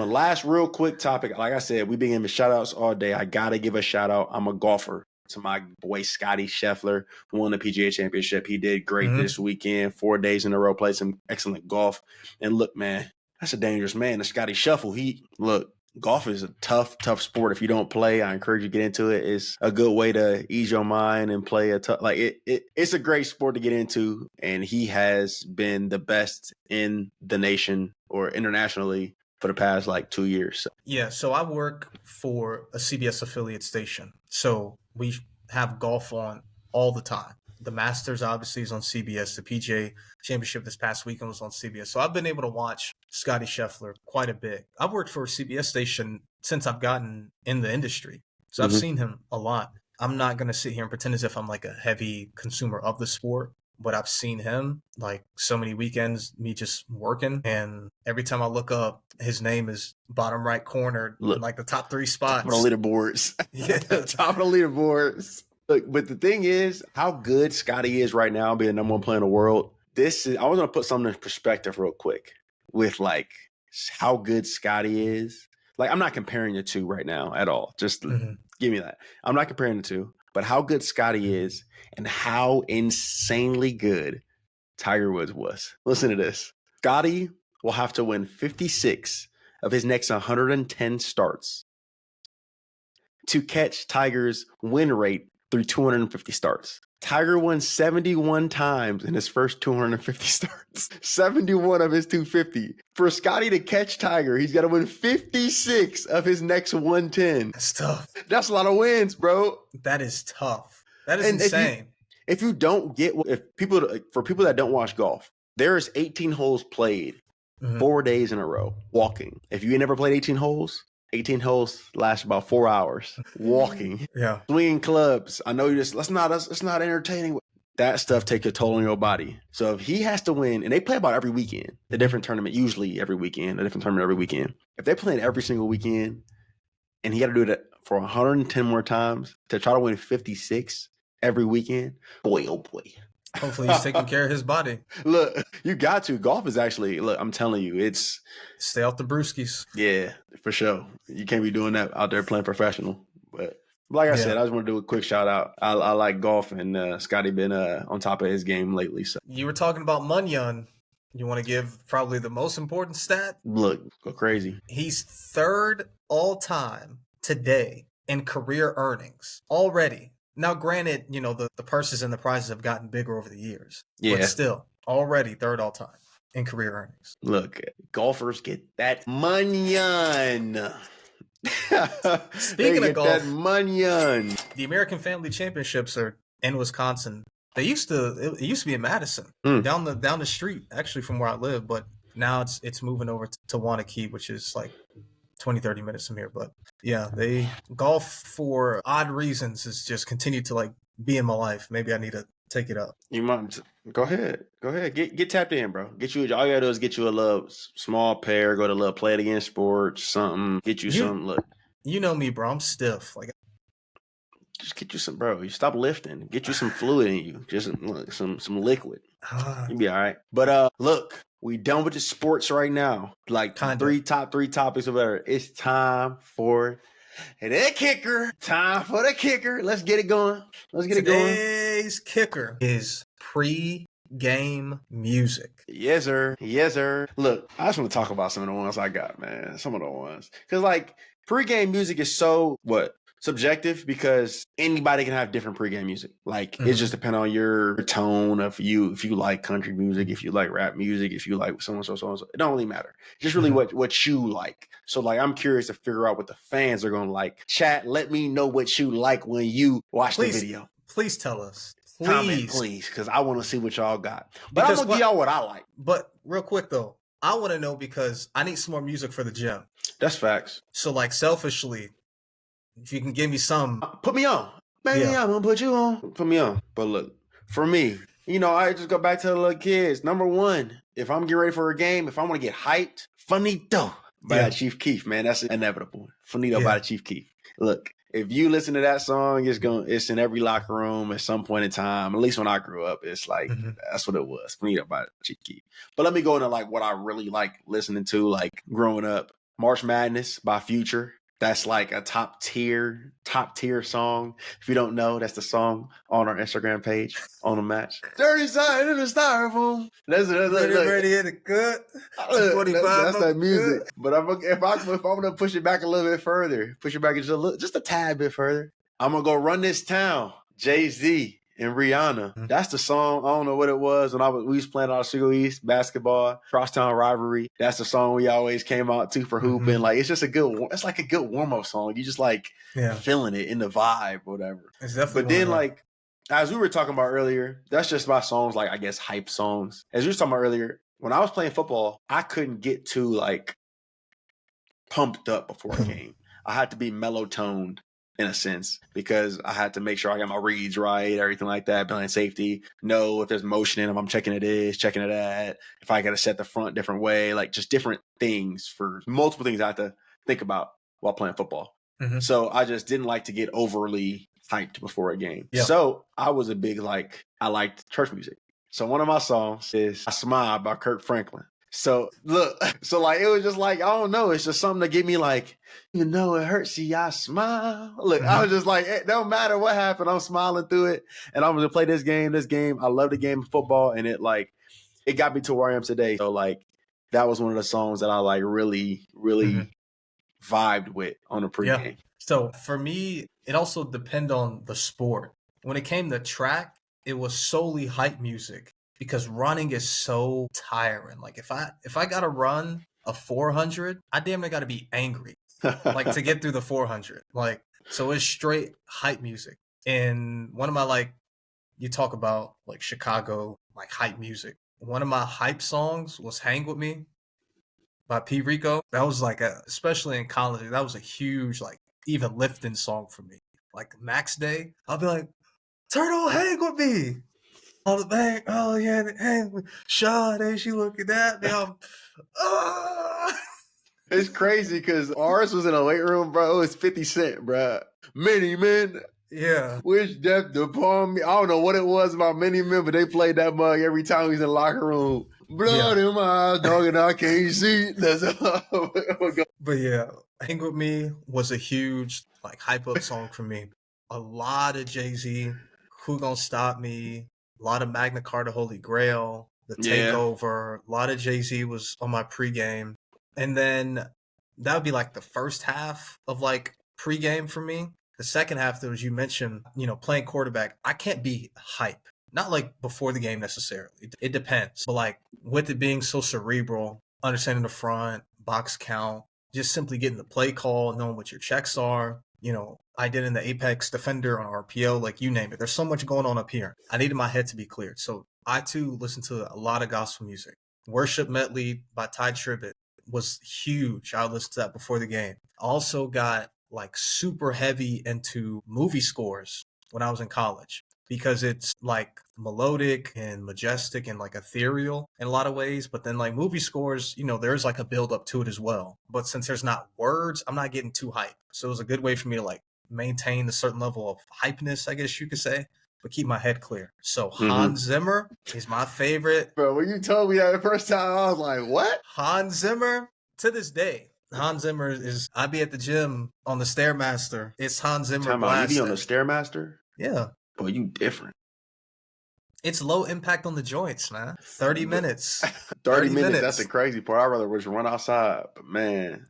real quick topic. Like I said, we've been giving shout outs all day. I got to give a shout out. I'm a golfer. To my boy Scotty Scheffler, who won the PGA Championship. He did great this weekend. 4 days in a row, played some excellent golf. And look, man, that's a dangerous man. The Scotty Scheffler, golf is a tough sport. If you don't play, I encourage you to get into it. It's a good way to ease your mind and play it's a great sport to get into. And he has been the best in the nation or internationally for the past 2 years. Yeah, so I work for a CBS affiliate station. So we have golf on all the time. The Masters obviously is on CBS. The PGA Championship this past weekend was on CBS. So I've been able to watch Scotty Scheffler quite a bit. I've worked for a CBS station since I've gotten in the industry. So I've seen him a lot. I'm not going to sit here and pretend as if I'm like a heavy consumer of the sport, but I've seen him like so many weekends, me just working. And every time I look up, his name is bottom right corner, in like the top 3 spots. Top of the leaderboards. Yeah. Top of the leaderboards. Look, but the thing is, how good Scotty is right now, being the number 1 player in the world. I was going to put something in perspective real quick with how good Scotty is. I'm not comparing the two right now at all. Just give me that. I'm not comparing the two, but how good Scotty is and how insanely good Tiger Woods was. Listen to this. Scotty will have to win 56 of his next 110 starts to catch Tiger's win rate through 250 starts. Tiger won 71 times in his first 250 starts. 71 of his 250. For Scotty to catch Tiger, he's got to win 56 of his next 110. That's tough. That's a lot of wins, bro. That is tough. That is insane. If you don't get, for people that don't watch golf, there's 18 holes played 4 days in a row, walking. If you ain't never played 18 holes last about 4 hours walking. Yeah. Swinging clubs. I know it's not entertaining. That stuff takes a toll on your body. So if he has to win, and they play about every weekend, a different tournament, usually every weekend, a different tournament every weekend. If they play it every single weekend and he got to do it for 110 more times to try to win 56 every weekend, boy, oh boy. Hopefully he's taking care of his body. Look, you got to. Golf is actually, look, I'm telling you, it's. Stay off the brewskis. Yeah, for sure. You can't be doing that out there playing professional. But like I said, I just want to do a quick shout out. I like golf, and Scotty been on top of his game lately. So you were talking about Munyon. You want to give probably the most important stat? Look, go crazy. He's third all time today in career earnings already. Now, granted, the purses and the prizes have gotten bigger over the years. Yeah. But still, already third all time in career earnings. Look, golfers get that Munyon. Speaking of golf, that Munyon. The American Family Championships are in Wisconsin. It used to be in Madison, down the street, actually, from where I live, but now it's moving over to Wanakee, which is like 20-30 minutes from here. But yeah, they golf for odd reasons has just continued to like be in my life. Maybe I need to take it up. You might go ahead. Get tapped in, bro. All you gotta do is get you a little small pair, go to a little Play It Again Sports, something, get you some. Look, you know me, bro. I'm stiff. Like, just get you some, bro. You stop lifting. Get you some fluid in you. Just some liquid. You'll be all right. But look, we done with the sports right now. Like top three topics or whatever. It's time for the kicker. Time for the kicker. Let's get it going. Today's kicker is pre-game music. Yes, sir. Yes, sir. Look, I just want to talk about some of the ones I got, man. Some of the ones. Because like pre-game music is so subjective, because anybody can have different pregame music. Like it just depends on your tone of you. If you like country music, if you like rap music, if you like so and so. It don't really matter. Just really what you like. So like I'm curious to figure out what the fans are gonna like. Chat, let me know what you like when you watch the video. Please tell us. Comment, please, because I want to see what y'all got. But I'm gonna give y'all what I like. But real quick though, I want to know because I need some more music for the gym. That's facts. So like selfishly, if you can give me some. Put me on. Baby, I'm going to put you on. Put me on. But look, for me, I just go back to the little kids. Number one, if I'm getting ready for a game, if I want to get hyped, Finito by Chief Keef, man. That's inevitable. Finito by Chief Keef. Look, if you listen to that song, it's in every locker room at some point in time. At least when I grew up, it's like, that's what it was. Finito by Chief Keef. But let me go into like what I really like listening to, like growing up. March Madness by Future. That's like a top tier song. If you don't know, that's the song on our Instagram page on the match. Dirty side of the styrofoam. That's ready in the cut. 45. That's that music. But if I'm gonna push it back a little bit further, just a tad bit further, I'm gonna go Run This Town. Jay-Z and Rihanna. That's the song. I don't know what it was when we was playing out of Sugar East basketball, Crosstown Rivalry. That's the song we always came out to for hooping. Like it's just it's like a good warm up song. You just like feeling it in the vibe, whatever. It's definitely. But then like as we were talking about earlier, that's just my songs. Like I guess hype songs. As we were talking about earlier, when I was playing football, I couldn't get too like pumped up before a game. I had to be mellow toned, in a sense, because I had to make sure I got my reads right, everything like that, playing safety, know if there's motion in them, I'm checking it checking it at, if I got to set the front different way, like just different things for multiple things I had to think about while playing football. So I just didn't like to get overly hyped before a game. So I was a big, I liked church music. So one of my songs is I Smile by Kirk Franklin. So look, it was just like, I don't know. It's just something to get me like, it hurts. See, I smile. Look, I was just like, it don't matter what happened. I'm smiling through it. And I'm going to play this game. I love the game of football. And it got me to where I am today. So that was one of the songs that I really, really vibed with on the pregame. Yeah. So for me, it also depended on the sport. When it came to track, it was solely hype music. Because running is so tiring. Like if I gotta run a 400, I damn near gotta be angry, to get through the 400. So it's straight hype music. And one of my you talk about Chicago hype music. One of my hype songs was "Hang With Me" by P. Rico. That was especially in college, that was a huge even lifting song for me. Max Day, I'll be like, "Turtle, hang with me." On the bank, oh yeah, hey, Sade, she looking at me. It's crazy because ours was in a weight room, bro. It was 50 Cent, bro. Many men. Yeah. Wish death upon me. I don't know what it was about many men, but they played that mug every time we was in the locker room. Blood in my eyes, dog, and I can't see. That's But yeah, Hang With Me was a huge like hype up song for me. A lot of Jay-Z, Who Gonna Stop Me, a lot of Magna Carta Holy Grail, The Takeover, a lot of Jay-Z was on my pregame. And then that would be like the first half of like pregame for me. The second half, though, as you mentioned, playing quarterback, I can't be hype. Not like before the game necessarily. It depends. But like with it being so cerebral, understanding the front, box count, just simply getting the play call, knowing what your checks are, I did in the Apex Defender on RPO, like you name it. There's so much going on up here. I needed my head to be cleared. So I too listen to a lot of gospel music. Worship Medley by Ty Tribbett was huge. I would listen to that before the game. Also got like super heavy into movie scores when I was in college because it's like melodic and majestic and like ethereal in a lot of ways. But then like movie scores, there's like a build up to it as well. But since there's not words, I'm not getting too hyped. So it was a good way for me to like maintain a certain level of hypeness, I guess you could say, but keep my head clear. So Hans Zimmer is my favorite. Bro, when you told me that the first time, I was like, what? Hans Zimmer, to this day. Hans Zimmer I be at the gym on the Stairmaster. It's Hans Zimmer blasting. You be on the Stairmaster? Yeah. Boy, you different. It's low impact on the joints, man. 30 minutes. 30 minutes. That's the crazy part. I'd rather just run outside. But man,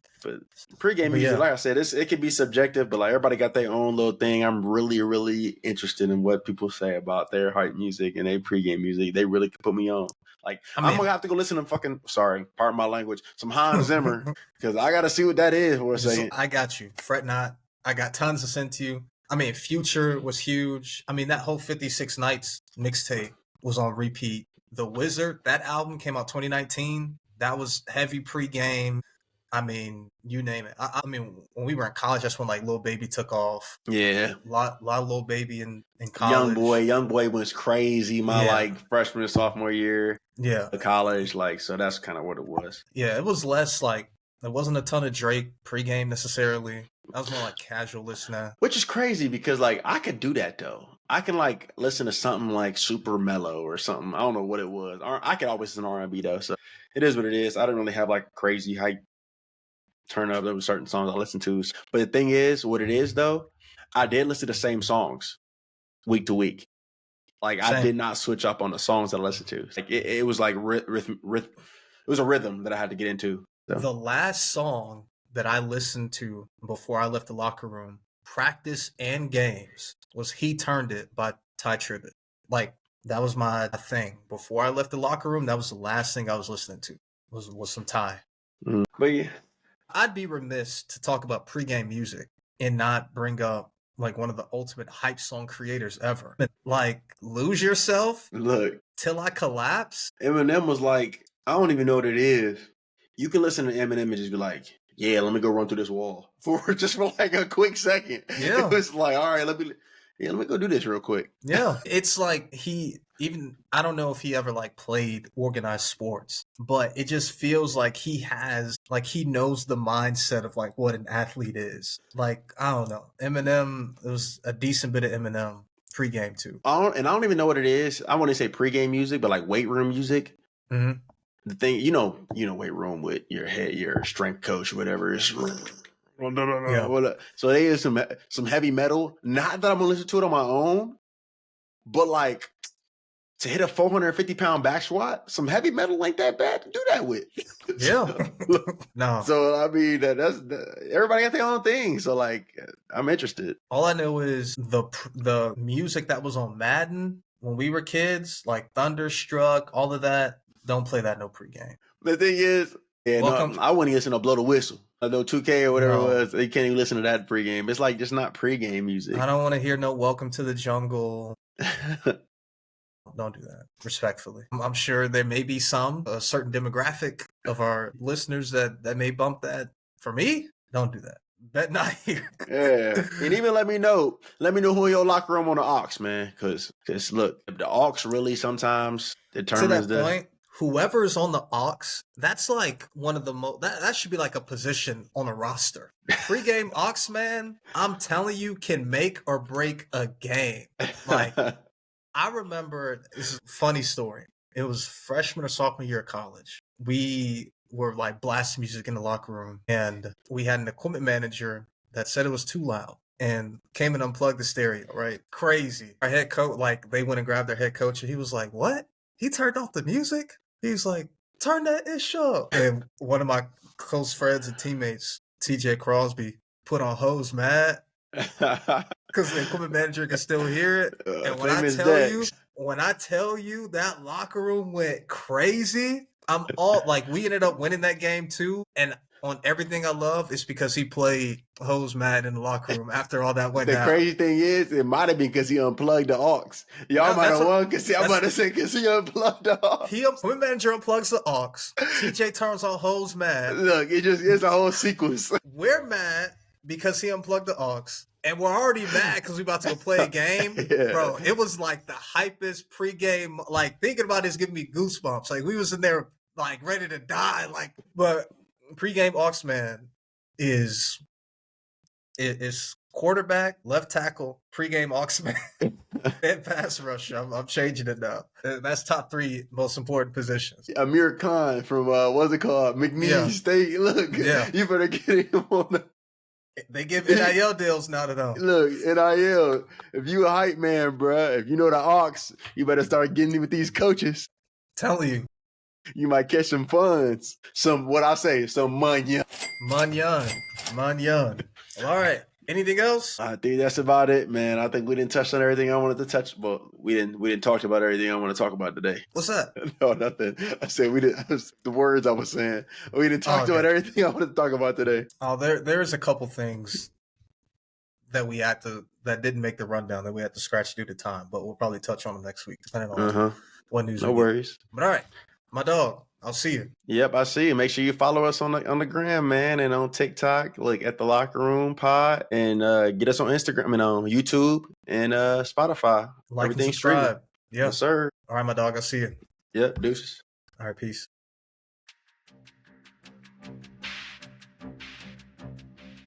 pregame music, like I said, it can be subjective, but like everybody got their own little thing. I'm really, really interested in what people say about their hype music and their pregame music. They really can put me on. Like, I'm going to have to go listen to pardon my language, some Hans Zimmer, because I got to see what that is for a second. I got you. Fret not. I got tons to send to you. I mean, Future was huge. I mean, that whole 56 Nights mixtape was on repeat. The Wizard, that album came out 2019. That was heavy pregame. I mean, you name it. I mean, when we were in college, that's when like Lil Baby took off. Yeah. A lot of Lil Baby in college. Young boy was crazy like freshman and sophomore year. Yeah. College, so that's kind of what it was. Yeah, it was less like, there wasn't a ton of Drake pregame necessarily. That was more like casual listening. Which is crazy because like I could do that though. I can like listen to something like super mellow or something. I don't know what it was. I could always listen to R&B though. So it is what it is. I don't really have like crazy hype turn up. There were certain songs I listened to. But the thing is, what it is though, I did listen to the same songs week to week. Like I did not switch up on the songs that I listened to. Like it was like it was a rhythm that I had to get into. So. The last song that I listened to before I left the locker room, practice and games, was He Turned It by Ty Tribbett. Like that was my thing. Before I left the locker room, that was the last thing I was listening to was some Ty. But yeah. I'd be remiss to talk about pregame music and not bring up like one of the ultimate hype song creators ever. Like Lose Yourself. Look. Till I Collapse. Eminem was like, I don't even know what it is. You can listen to Eminem and just be like, yeah, let me go run through this wall for like a quick second. Yeah. It was like, all right, let me go do this real quick. Yeah. It's like I don't know if he ever like played organized sports, but it just feels like he knows the mindset of like what an athlete is. Like, I don't know. Eminem, it was a decent bit of Eminem pregame too. I don't even know what it is. I want to say pregame music, but like weight room music. Mm-hmm. The thing, weight room with your strength coach or whatever is. Yeah. So they is some heavy metal. Not that I'm gonna listen to it on my own, but like to hit a 450-pound back squat, some heavy metal ain't that bad to do that with. Yeah. No. So I mean, that's everybody got their own thing. So like, I'm interested. All I know is the music that was on Madden when we were kids, like Thunderstruck, all of that. Don't play that no pregame. The thing is, I wouldn't listen to Blow the Whistle. No 2K or whatever it was. You can't even listen to that pregame. It's like just not pregame music. I don't want to hear no Welcome to the Jungle. Don't do that, respectfully. I'm sure there may be a certain demographic of our listeners that may bump that. For me, don't do that. Bet not here. Yeah. And even let me know who in your locker room on the aux, man. Because look, if the aux really sometimes determines to that point, whoever is on the aux, that's like one of the most, that should be like a position on a roster. Pre-game aux, man, I'm telling you, can make or break a game. Like, I remember, this is a funny story. It was freshman or sophomore year of college. We were like blasting music in the locker room, and we had an equipment manager that said it was too loud and came and unplugged the stereo, right? Crazy. Our head coach, like, they went and grabbed their head coach, and he was like, what? He turned off the music? He was like, turn that ish up. And one of my close friends and teammates, TJ Crosby, put on hose, Matt, because the equipment manager can still hear it. And when I tell you that locker room went crazy, I'm all like, we ended up winning that game too. And on everything I love, it's because he played hose Matt in the locker room after all that went down. The crazy thing is, it might have been because he unplugged the aux. Y'all might have won because I'm about to say because he unplugged the aux. When manager unplugs the aux, TJ turns on hose Matt. Look, it's a whole sequence. We're mad because he unplugged the aux. And we're already mad because we're about to go play a game. Yeah. Bro, it was like the hypest pregame. Like, thinking about this giving me goosebumps. Like, we was in there, like, ready to die. Like, but pregame aux, man, is quarterback, left tackle, pregame aux, man, and pass rush. I'm changing it now. That's top 3 most important positions. Amir Khan from, what's it called? McNeese State. Look, you better get him on the... They give NIL deals now to them. Look, NIL. If you a hype man, bruh, if you know the aux, you better start getting with these coaches. Telling you. You might catch some funds. Some money. Manyan. Well, all right. Anything else? I think that's about it, man. I think we didn't touch on everything I wanted to touch. But we didn't talk about everything I want to talk about today. What's that? No, nothing. I said we didn't. The words I was saying. We didn't talk about everything I wanted to talk about today. Oh, there's a couple things that that didn't make the rundown that we had to scratch due to time, but we'll probably touch on them next week, depending on what news. No worries. But all right, my dog. I'll see you. Yep, I see you. Make sure you follow us on the gram, man, and on TikTok, like at the Locker Room Pod, and get us on Instagram and on YouTube and Spotify. Like everything and subscribe. Yeah, yes, sir. All right, my dog. I'll see you. Yep, deuces. All right, peace.